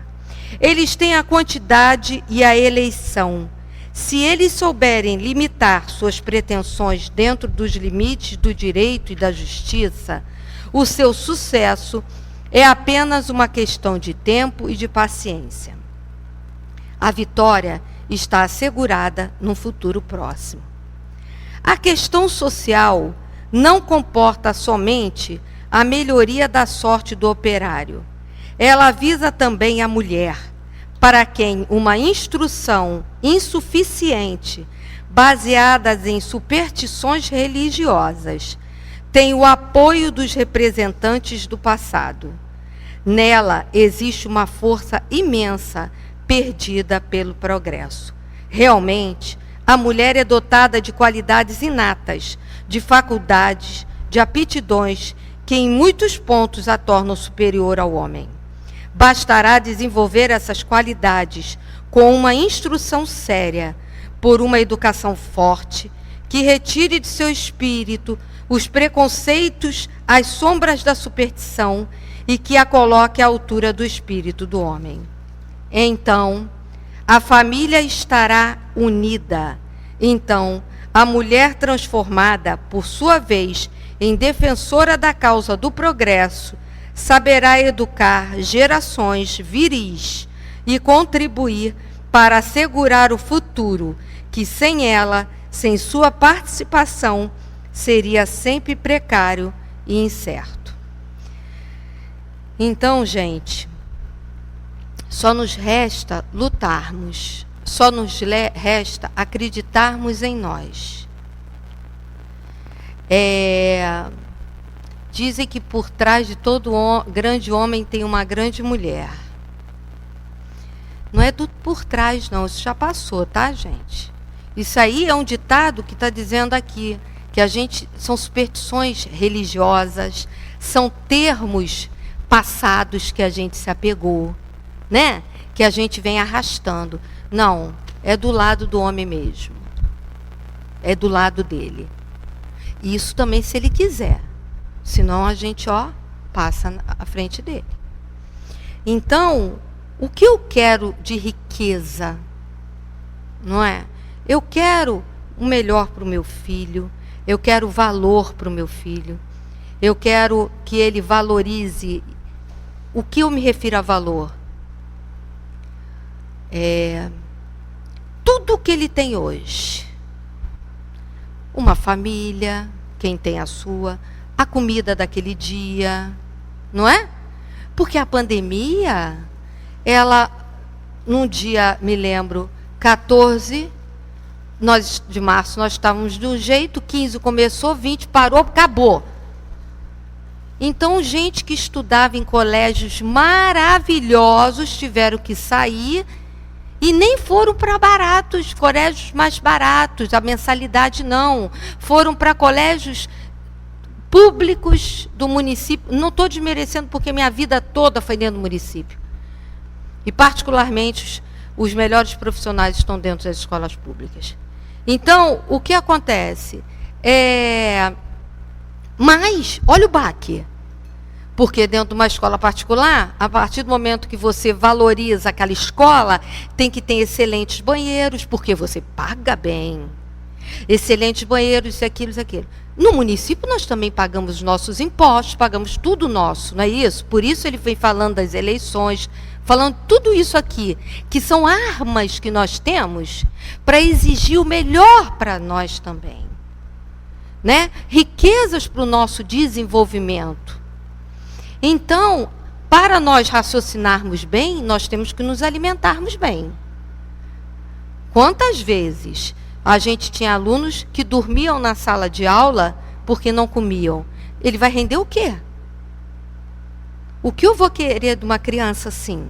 Eles têm a quantidade e a eleição. Se eles souberem limitar suas pretensões dentro dos limites do direito e da justiça, o seu sucesso é apenas uma questão de tempo e de paciência. A vitória está assegurada num futuro próximo. A questão social não comporta somente a melhoria da sorte do operário. Ela visa também a mulher, para quem uma instrução insuficiente, baseada em superstições religiosas, tem o apoio dos representantes do passado. Nela existe uma força imensa perdida pelo progresso. Realmente, a mulher é dotada de qualidades inatas, de faculdades, de aptidões, que em muitos pontos a tornam superior ao homem. Bastará desenvolver essas qualidades com uma instrução séria, por uma educação forte, que retire de seu espírito os preconceitos, as sombras da superstição e que a coloque à altura do espírito do homem. Então, a família estará unida. Então, a mulher transformada, por sua vez, em defensora da causa do progresso, saberá educar gerações viris e contribuir para assegurar o futuro, que sem ela, sem sua participação, seria sempre precário e incerto. Então, gente, só nos resta lutarmos, só nos resta acreditarmos em nós. Dizem que por trás de todo grande homem tem uma grande mulher. Não é por trás, não, isso já passou, tá, gente? Isso aí é um ditado que está dizendo aqui, que são superstições religiosas, são termos passados que a gente se apegou, né? Que a gente vem arrastando. Não, é do lado do homem mesmo. É do lado dele. E isso também se ele quiser. Senão a gente, passa à frente dele. Então, o que eu quero de riqueza? não é? Eu quero o melhor para o meu filho, eu quero valor para o meu filho, eu quero que ele valorize. O que eu me refiro a valor? Tudo que ele tem hoje. Uma família, quem tem a sua, a comida daquele dia, não é? Porque a pandemia, ela, num dia, me lembro, 14 de março, nós estávamos de um jeito, 15 começou, 20 parou, acabou. Então, gente que estudava em colégios maravilhosos tiveram que sair e nem foram para baratos, colégios mais baratos, a mensalidade não. Foram para colégios públicos do município. Não estou desmerecendo, porque minha vida toda foi dentro do município. E, particularmente, os melhores profissionais estão dentro das escolas públicas. Então, o que acontece? Mas, olha o baque. Porque dentro de uma escola particular, a partir do momento que você valoriza aquela escola, tem que ter excelentes banheiros, porque você paga bem. Excelentes banheiros, isso, aquilo, isso, aquilo. No município, nós também pagamos os nossos impostos, pagamos tudo nosso, não é isso? Por isso ele vem falando das eleições, falando tudo isso aqui, que são armas que nós temos para exigir o melhor para nós também. Né? Riquezas para o nosso desenvolvimento. Então, para nós raciocinarmos bem, nós temos que nos alimentarmos bem. Quantas vezes a gente tinha alunos que dormiam na sala de aula porque não comiam? Ele vai render o quê? O que eu vou querer de uma criança assim?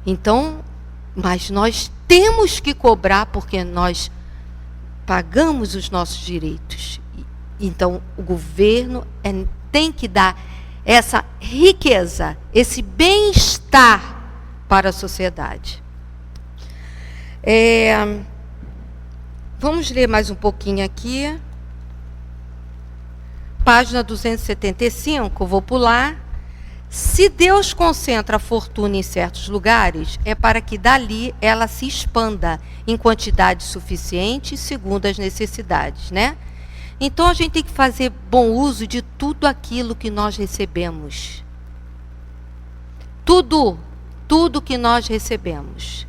Então, mas nós temos que cobrar porque nós pagamos os nossos direitos. Então, o governo tem que dar essa riqueza, esse bem-estar para a sociedade. Vamos ler mais um pouquinho aqui. Página 275, vou pular. Se Deus concentra a fortuna em certos lugares, é para que dali ela se expanda em quantidade suficiente segundo as necessidades, né? Então, a gente tem que fazer bom uso de tudo aquilo que nós recebemos. Tudo que nós recebemos.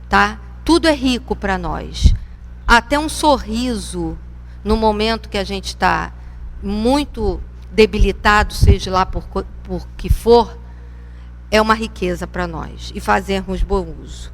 Tá? Tudo é rico para nós. Até um sorriso, no momento que a gente está muito debilitado, seja lá por que for, é uma riqueza para nós. E fazermos bom uso.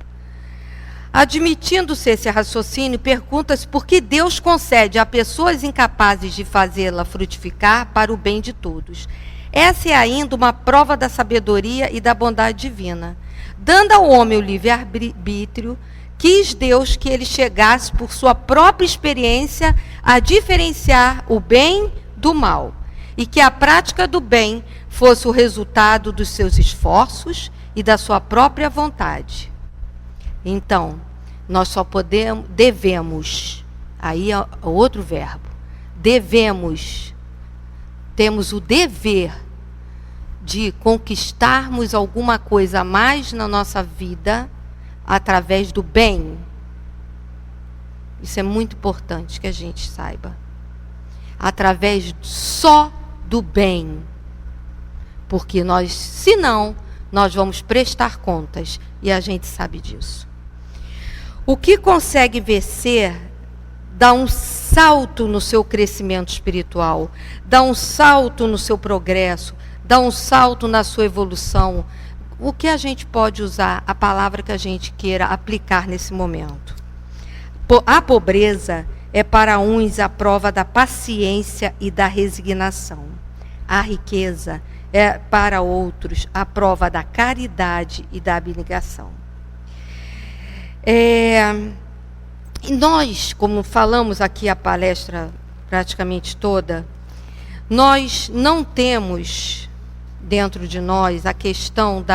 Admitindo-se esse raciocínio, pergunta-se por que Deus concede a pessoas incapazes de fazê-la frutificar para o bem de todos. Essa é ainda uma prova da sabedoria e da bondade divina. Dando ao homem o livre-arbítrio, quis Deus que ele chegasse, por sua própria experiência, a diferenciar o bem do mal, e que a prática do bem fosse o resultado dos seus esforços e da sua própria vontade. Então, nós só devemos, aí é outro verbo, temos o dever de conquistarmos alguma coisa a mais na nossa vida através do bem. Isso é muito importante que a gente saiba. Através só do bem. Porque senão, nós vamos prestar contas, e a gente sabe disso. O que consegue vencer, dá um salto no seu crescimento espiritual, dá um salto no seu progresso, dá um salto na sua evolução. O que a gente pode usar, a palavra que a gente queira aplicar nesse momento? A pobreza é para uns a prova da paciência e da resignação. A riqueza é para outros a prova da caridade e da abnegação. Nós, como falamos aqui a palestra praticamente toda, nós não temos dentro de nós a questão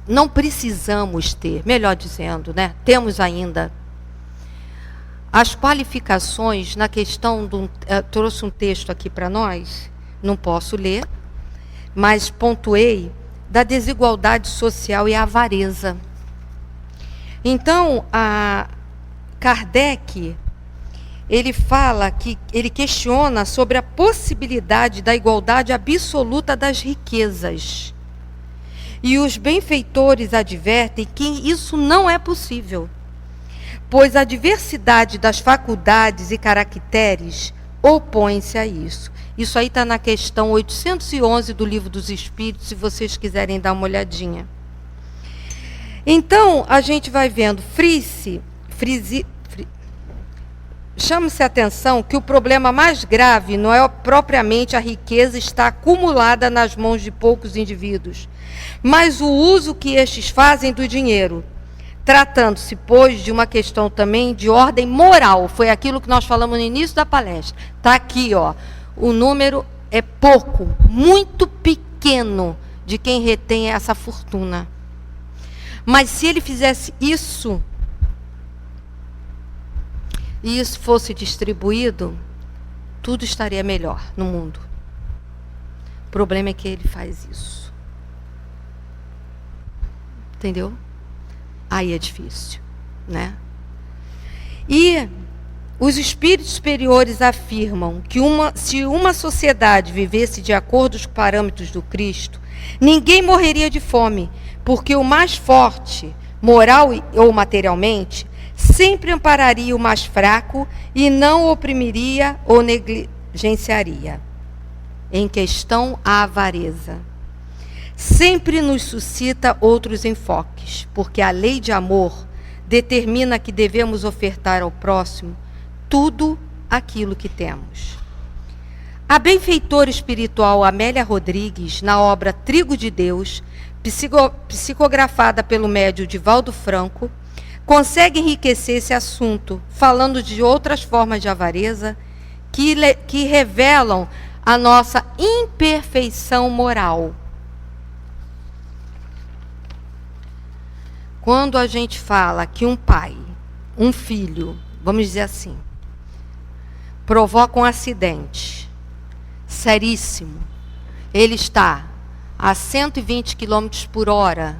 não precisamos ter, melhor dizendo, né? Temos ainda as qualificações na questão trouxe um texto aqui para nós, não posso ler, mas pontuei, da desigualdade social e a avareza. Então, a Kardec, ele fala que ele questiona sobre a possibilidade da igualdade absoluta das riquezas. E os benfeitores advertem que isso não é possível, pois a diversidade das faculdades e caracteres opõe-se a isso. Isso aí está na questão 811 do Livro dos Espíritos, se vocês quiserem dar uma olhadinha. Então, a gente vai vendo, chama-se a atenção que o problema mais grave não é propriamente a riqueza estar acumulada nas mãos de poucos indivíduos, mas o uso que estes fazem do dinheiro, tratando-se, pois, de uma questão também de ordem moral. Foi aquilo que nós falamos no início da palestra. Está aqui, ó, o número é pouco, muito pequeno, de quem retém essa fortuna. Mas se ele fizesse isso, e isso fosse distribuído, tudo estaria melhor no mundo. O problema é que ele faz isso. Entendeu? Aí é difícil, né? E os espíritos superiores afirmam que se uma sociedade vivesse de acordo com os parâmetros do Cristo, ninguém morreria de fome, porque o mais forte, moral ou materialmente, sempre ampararia o mais fraco e não oprimiria ou negligenciaria. Em questão, a avareza sempre nos suscita outros enfoques, porque a lei de amor determina que devemos ofertar ao próximo tudo aquilo que temos. A benfeitora espiritual Amélia Rodrigues, na obra Trigo de Deus, psicografada pelo médium Divaldo Franco, consegue enriquecer esse assunto, falando de outras formas de avareza que revelam a nossa imperfeição moral. Quando a gente fala que um pai, um filho, vamos dizer assim, provoca um acidente seríssimo, ele está a 120 km por hora,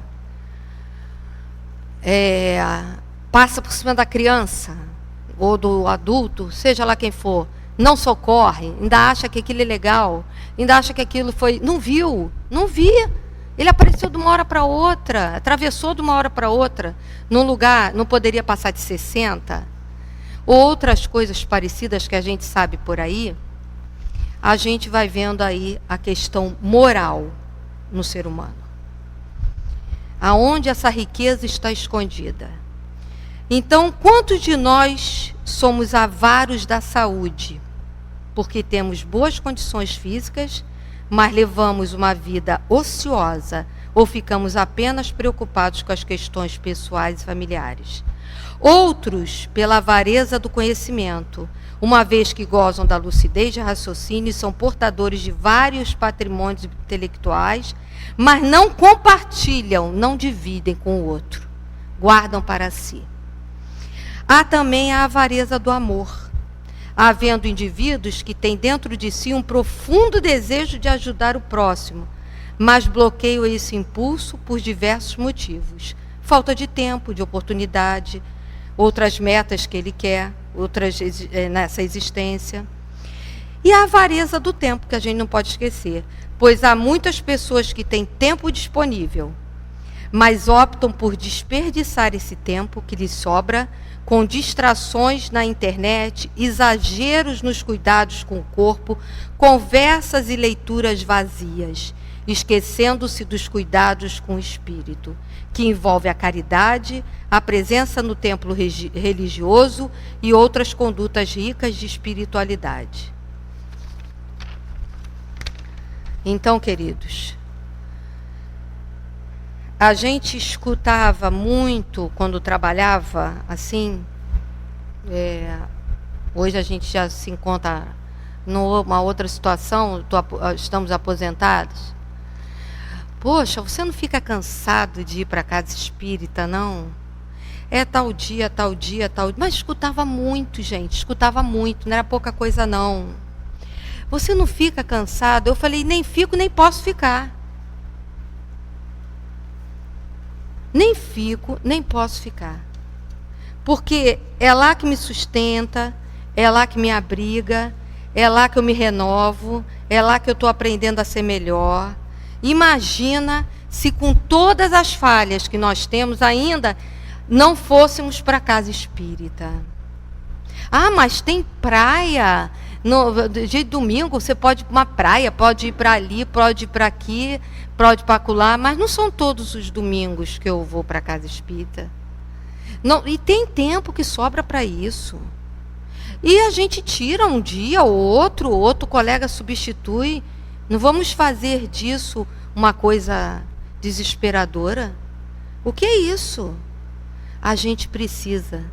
passa por cima da criança ou do adulto, seja lá quem for, não socorre, ainda acha que aquilo é legal, ainda acha que aquilo foi... Não viu, não via. Ele apareceu de uma hora para outra, atravessou de uma hora para outra, num lugar, não poderia passar de 60. Outras coisas parecidas que a gente sabe por aí, a gente vai vendo aí a questão moral no ser humano. Aonde essa riqueza está escondida. Então, quantos de nós somos avaros da saúde? Porque temos boas condições físicas, mas levamos uma vida ociosa ou ficamos apenas preocupados com as questões pessoais e familiares. Outros, pela avareza do conhecimento, uma vez que gozam da lucidez de raciocínio e são portadores de vários patrimônios intelectuais, mas não compartilham, não dividem com o outro, guardam para si. Há também a avareza do amor, havendo indivíduos que têm dentro de si um profundo desejo de ajudar o próximo, mas bloqueiam esse impulso por diversos motivos. Falta de tempo, de oportunidade, outras metas que ele quer, outras nessa existência. E a avareza do tempo, que a gente não pode esquecer, pois há muitas pessoas que têm tempo disponível, mas optam por desperdiçar esse tempo que lhes sobra com distrações na internet, exageros nos cuidados com o corpo, conversas e leituras vazias, esquecendo-se dos cuidados com o espírito, que envolve a caridade, a presença no templo religioso e outras condutas ricas de espiritualidade. Então, queridos, a gente escutava muito quando trabalhava assim. Hoje a gente já se encontra numa outra situação, estamos aposentados. Poxa, você não fica cansado de ir para a casa espírita, não? É tal dia, tal dia, tal dia. Mas escutava muito, gente, escutava muito, não era pouca coisa, não. você não fica cansado? Eu falei, nem fico, nem posso ficar. Nem fico, nem posso ficar. Porque é lá que me sustenta, é lá que me abriga, é lá que eu me renovo, é lá que eu estou aprendendo a ser melhor. Imagina se com todas as falhas que nós temos ainda não fôssemos para a casa espírita. Ah, mas tem praia. De domingo você pode ir para uma praia, pode ir para ali, pode ir para aqui, pode ir para lá, mas não são todos os domingos que eu vou para a casa espírita. Não, e tem tempo que sobra para isso. E a gente tira um dia ou outro colega substitui. Não vamos fazer disso uma coisa desesperadora? O que é isso? A gente precisa.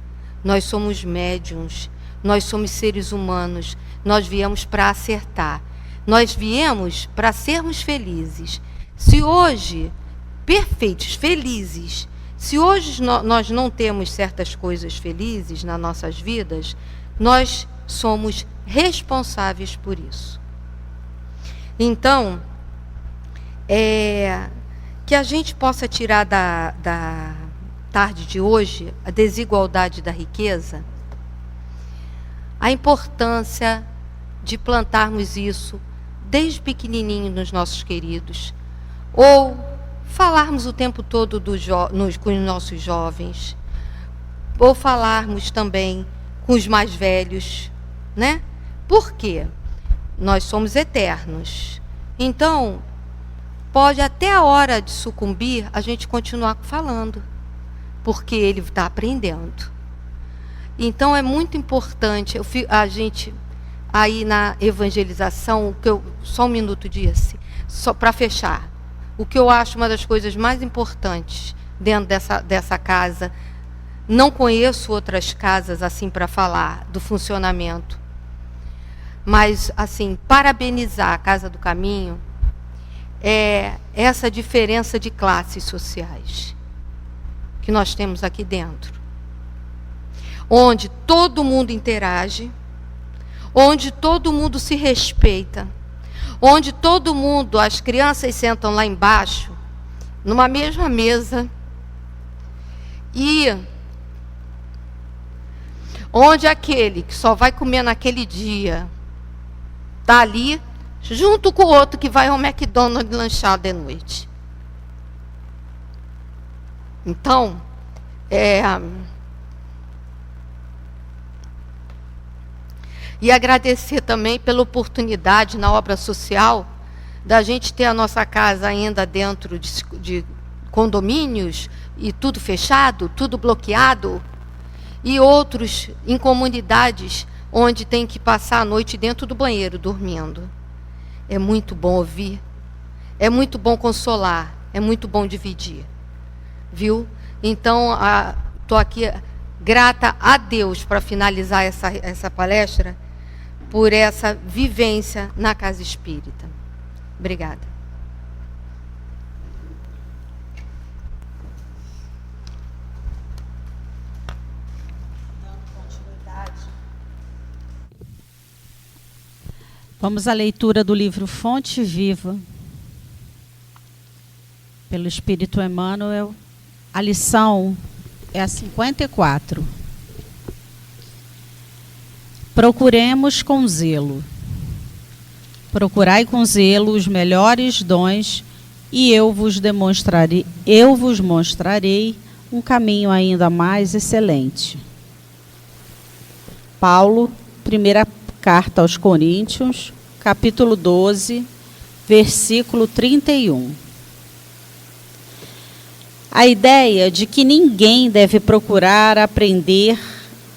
Nós somos médiuns, nós somos seres humanos, nós viemos para acertar. Nós viemos para sermos felizes. Se hoje, perfeitos, felizes, se hoje nós não temos certas coisas felizes nas nossas vidas, nós somos responsáveis por isso. Então, que a gente possa tirar da tarde de hoje a desigualdade da riqueza, a importância de plantarmos isso desde pequenininho nos nossos queridos, ou falarmos o tempo todo com os nossos jovens, ou falarmos também com os mais velhos, né? Por quê? Nós somos eternos. Então, pode até a hora de sucumbir, a gente continuar falando, porque ele está aprendendo. Então, é muito importante, a gente, aí na evangelização, só um minuto disso, só para fechar, o que eu acho uma das coisas mais importantes dentro dessa casa, não conheço outras casas assim para falar do funcionamento, mas assim, parabenizar a Casa do Caminho é essa diferença de classes sociais que nós temos aqui dentro, onde todo mundo interage, onde todo mundo se respeita, onde todo mundo, as crianças sentam lá embaixo, numa mesma mesa, e onde aquele que só vai comer naquele dia está ali, junto com o outro que vai ao McDonald's lanchar de noite. Então, e agradecer também pela oportunidade na obra social da gente ter a nossa casa ainda dentro de condomínios e tudo fechado, tudo bloqueado, e outros em comunidades onde tem que passar a noite dentro do banheiro dormindo. É muito bom ouvir, é muito bom consolar, é muito bom dividir, viu? Então, estou aqui grata a Deus para finalizar essa palestra, por essa vivência na Casa Espírita. Obrigada. Vamos à leitura do livro Fonte Viva, pelo Espírito Emmanuel. A lição é a 54. Procuremos com zelo. Procurai com zelo os melhores dons, e eu vos mostrarei um caminho ainda mais excelente. Paulo, primeira carta aos Coríntios, capítulo 12, versículo 31. A ideia de que ninguém deve procurar aprender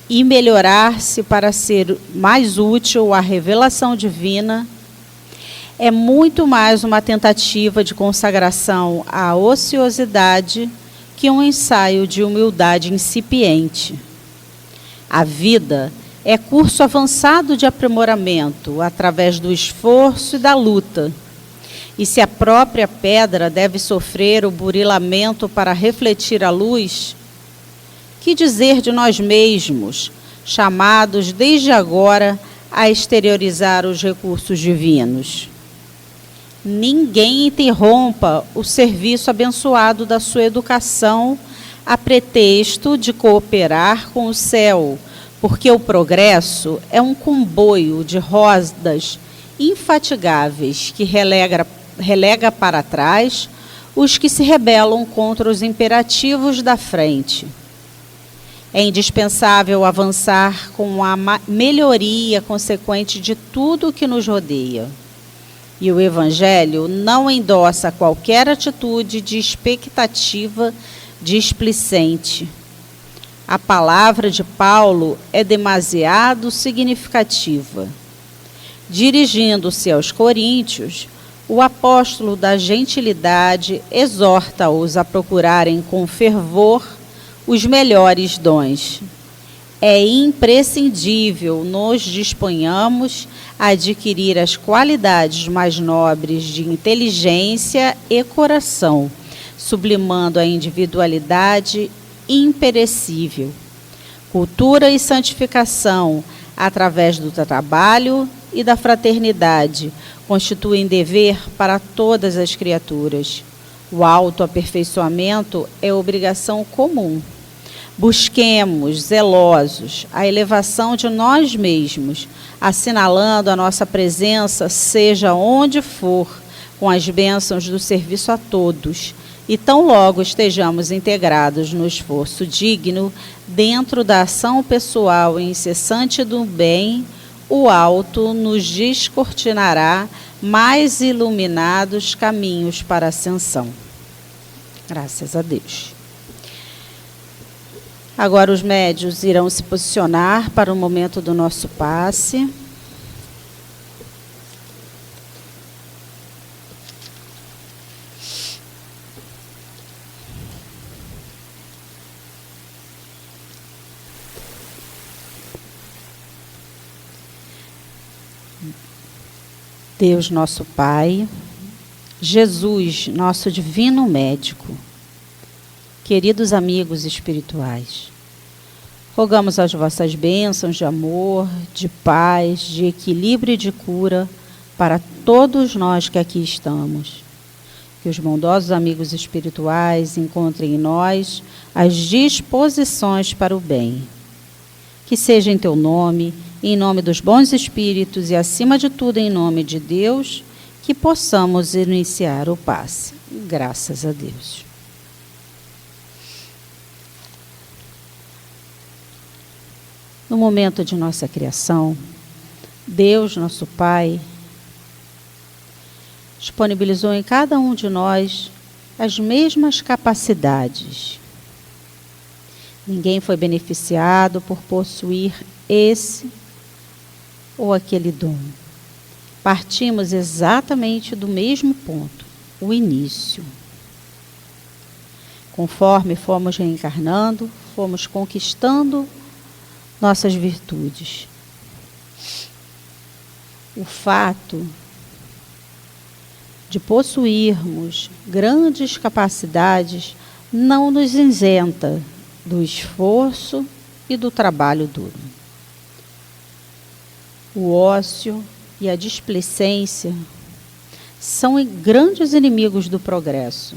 e melhorar-se para ser mais útil à revelação divina é muito mais uma tentativa de consagração à ociosidade que um ensaio de humildade incipiente. A vida é curso avançado de aprimoramento através do esforço e da luta. E se a própria pedra deve sofrer o burilamento para refletir a luz, que dizer de nós mesmos, chamados desde agora a exteriorizar os recursos divinos. Ninguém interrompa o serviço abençoado da sua educação a pretexto de cooperar com o céu, porque o progresso é um comboio de rodas infatigáveis que relega para trás os que se rebelam contra os imperativos da frente. É indispensável avançar com a melhoria consequente de tudo o que nos rodeia. E o Evangelho não endossa qualquer atitude de expectativa displicente. A palavra de Paulo é demasiado significativa. Dirigindo-se aos coríntios, o apóstolo da gentilidade exorta-os a procurarem com fervor os melhores dons. É imprescindível nos disponhamos a adquirir as qualidades mais nobres de inteligência e coração, sublimando a individualidade imperecível. Cultura e santificação, através do trabalho e da fraternidade, constituem dever para todas as criaturas. O autoaperfeiçoamento é obrigação comum. Busquemos, zelosos, a elevação de nós mesmos, assinalando a nossa presença, seja onde for, com as bênçãos do serviço a todos, e tão logo estejamos integrados no esforço digno, dentro da ação pessoal e incessante do bem, o alto nos descortinará mais iluminados caminhos para a ascensão. Graças a Deus. Agora os médios irão se posicionar para o momento do nosso passe. Deus nosso Pai, Jesus, nosso divino médico, queridos amigos espirituais, rogamos as vossas bênçãos de amor, de paz, de equilíbrio e de cura para todos nós que aqui estamos. Que os bondosos amigos espirituais encontrem em nós as disposições para o bem. Que seja em teu nome, em nome dos bons espíritos e, acima de tudo, em nome de Deus, que possamos iniciar o passe. Graças a Deus. No momento de nossa criação, Deus, nosso Pai, disponibilizou em cada um de nós as mesmas capacidades. Ninguém foi beneficiado por possuir esse ou aquele dom. Partimos exatamente do mesmo ponto, o início. Conforme fomos reencarnando, fomos conquistando nossas virtudes. O fato de possuirmos grandes capacidades não nos isenta do esforço e do trabalho duro. O ócio e a displicência são grandes inimigos do progresso.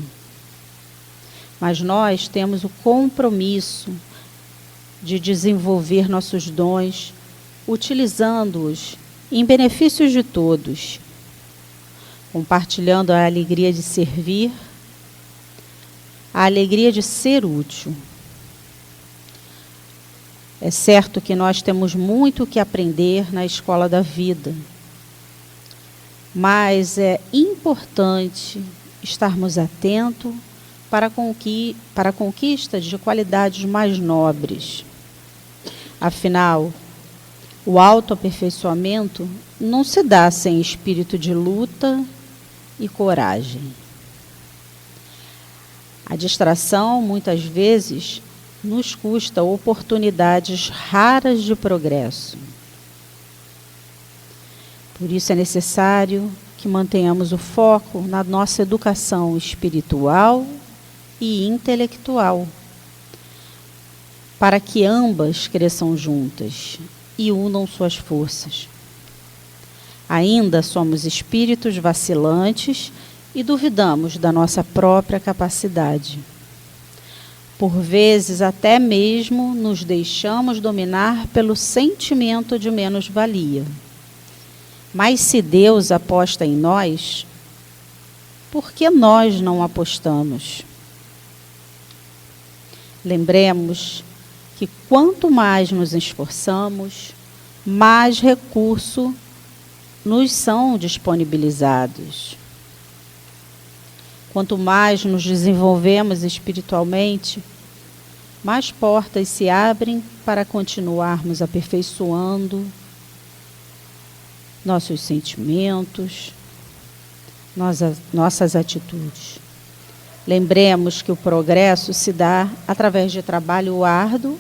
Mas nós temos o compromisso de desenvolver nossos dons, utilizando-os em benefício de todos, compartilhando a alegria de servir, a alegria de ser útil. É certo que nós temos muito que aprender na escola da vida, mas é importante estarmos atentos para a conquista de qualidades mais nobres. Afinal, o autoaperfeiçoamento não se dá sem espírito de luta e coragem. A distração, muitas vezes, nos custa oportunidades raras de progresso. Por isso é necessário que mantenhamos o foco na nossa educação espiritual e intelectual, para que ambas cresçam juntas e unam suas forças. Ainda somos espíritos vacilantes e duvidamos da nossa própria capacidade. Por vezes, até mesmo nos deixamos dominar pelo sentimento de menos-valia. Mas se Deus aposta em nós, por que nós não apostamos? Lembremos que quanto mais nos esforçamos, mais recursos nos são disponibilizados. Quanto mais nos desenvolvemos espiritualmente, mais portas se abrem para continuarmos aperfeiçoando nossos sentimentos, nossas atitudes. Lembremos que o progresso se dá através de trabalho árduo,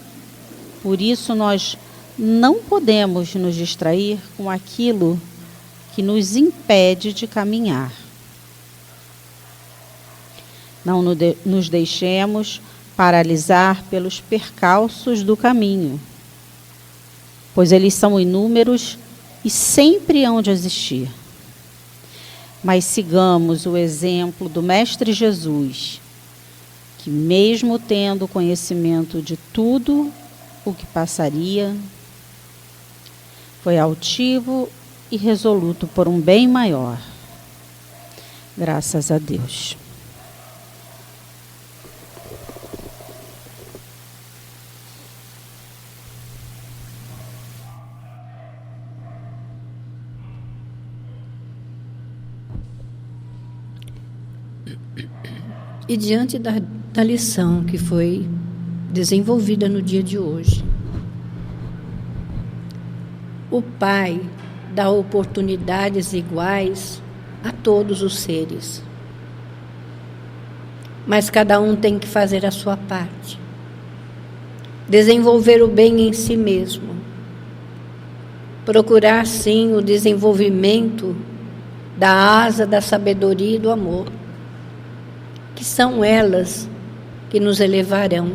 por isso nós não podemos nos distrair com aquilo que nos impede de caminhar. Não nos deixemos paralisar pelos percalços do caminho, pois eles são inúmeros e sempre hão de existir. Mas sigamos o exemplo do Mestre Jesus, que mesmo tendo conhecimento de tudo o que passaria, foi altivo e resoluto por um bem maior. Graças a Deus. E diante da lição que foi desenvolvida no dia de hoje, o Pai dá oportunidades iguais a todos os seres. Mas cada um tem que fazer a sua parte. Desenvolver o bem em si mesmo. Procurar, sim, o desenvolvimento da asa da sabedoria e do amor, que são elas que nos elevarão.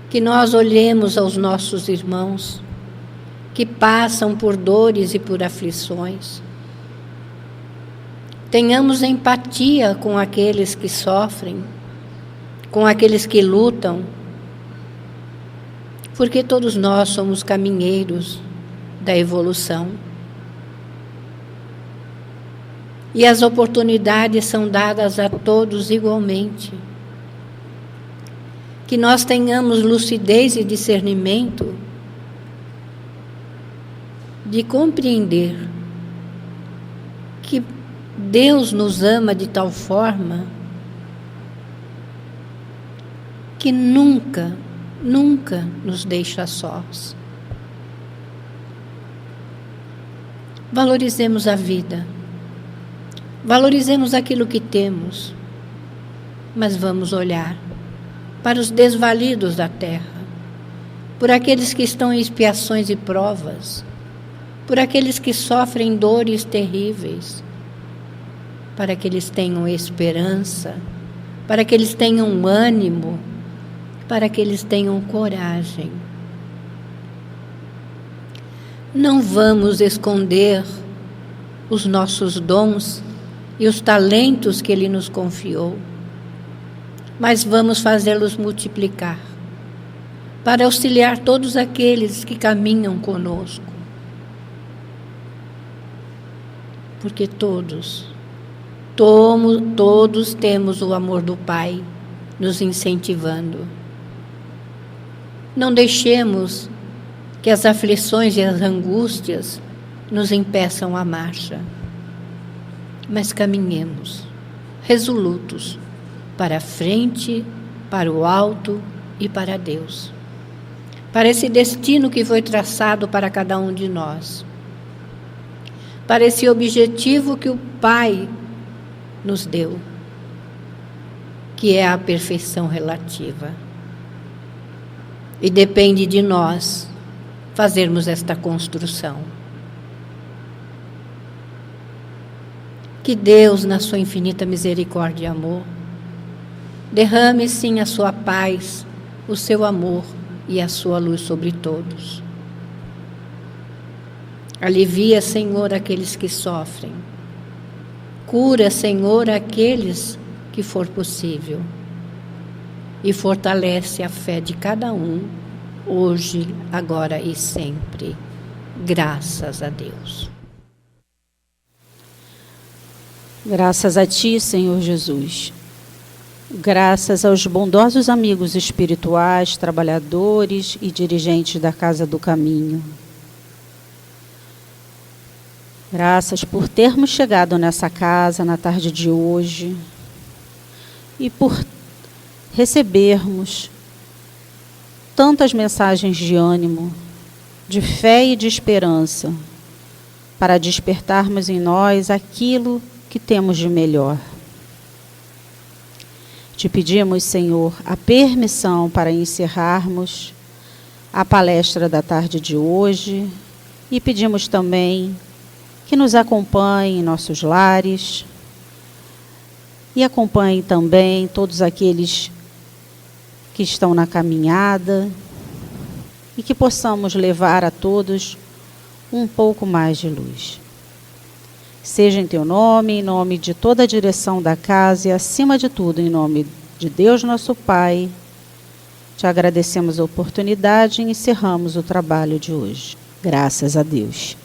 Que nós olhemos aos nossos irmãos que passam por dores e por aflições. Tenhamos empatia com aqueles que sofrem, com aqueles que lutam, porque todos nós somos caminheiros da evolução. E as oportunidades são dadas a todos igualmente. Que nós tenhamos lucidez e discernimento de compreender que Deus nos ama de tal forma que nunca, nunca nos deixa sós. Valorizemos a vida. Valorizemos aquilo que temos, mas vamos olhar para os desvalidos da terra, por aqueles que estão em expiações e provas, por aqueles que sofrem dores terríveis, para que eles tenham esperança, para que eles tenham ânimo, para que eles tenham coragem. Não vamos esconder os nossos dons e os talentos que Ele nos confiou, mas vamos fazê-los multiplicar, para auxiliar todos aqueles que caminham conosco. Porque todos temos o amor do Pai nos incentivando. Não deixemos que as aflições e as angústias nos impeçam a marcha, mas caminhemos resolutos para a frente, para o alto e para Deus, para esse destino que foi traçado para cada um de nós, para esse objetivo que o Pai nos deu, que é a perfeição relativa. E depende de nós fazermos esta construção. Que Deus, na sua infinita misericórdia e amor, derrame sim a sua paz, o seu amor e a sua luz sobre todos. Alivia, Senhor, aqueles que sofrem. Cura, Senhor, aqueles que for possível. E fortalece a fé de cada um, hoje, agora e sempre. Graças a Deus. Graças a Ti, Senhor Jesus. Graças aos bondosos amigos espirituais, trabalhadores e dirigentes da Casa do Caminho. Graças por termos chegado nessa casa na tarde de hoje e por recebermos tantas mensagens de ânimo, de fé e de esperança, para despertarmos em nós aquilo que temos de melhor. Te pedimos, Senhor, a permissão para encerrarmos a palestra da tarde de hoje e pedimos também que nos acompanhe em nossos lares e acompanhe também todos aqueles que estão na caminhada e que possamos levar a todos um pouco mais de luz. Seja em Teu nome, em nome de toda a direção da casa e, acima de tudo, em nome de Deus nosso Pai, te agradecemos a oportunidade e encerramos o trabalho de hoje. Graças a Deus.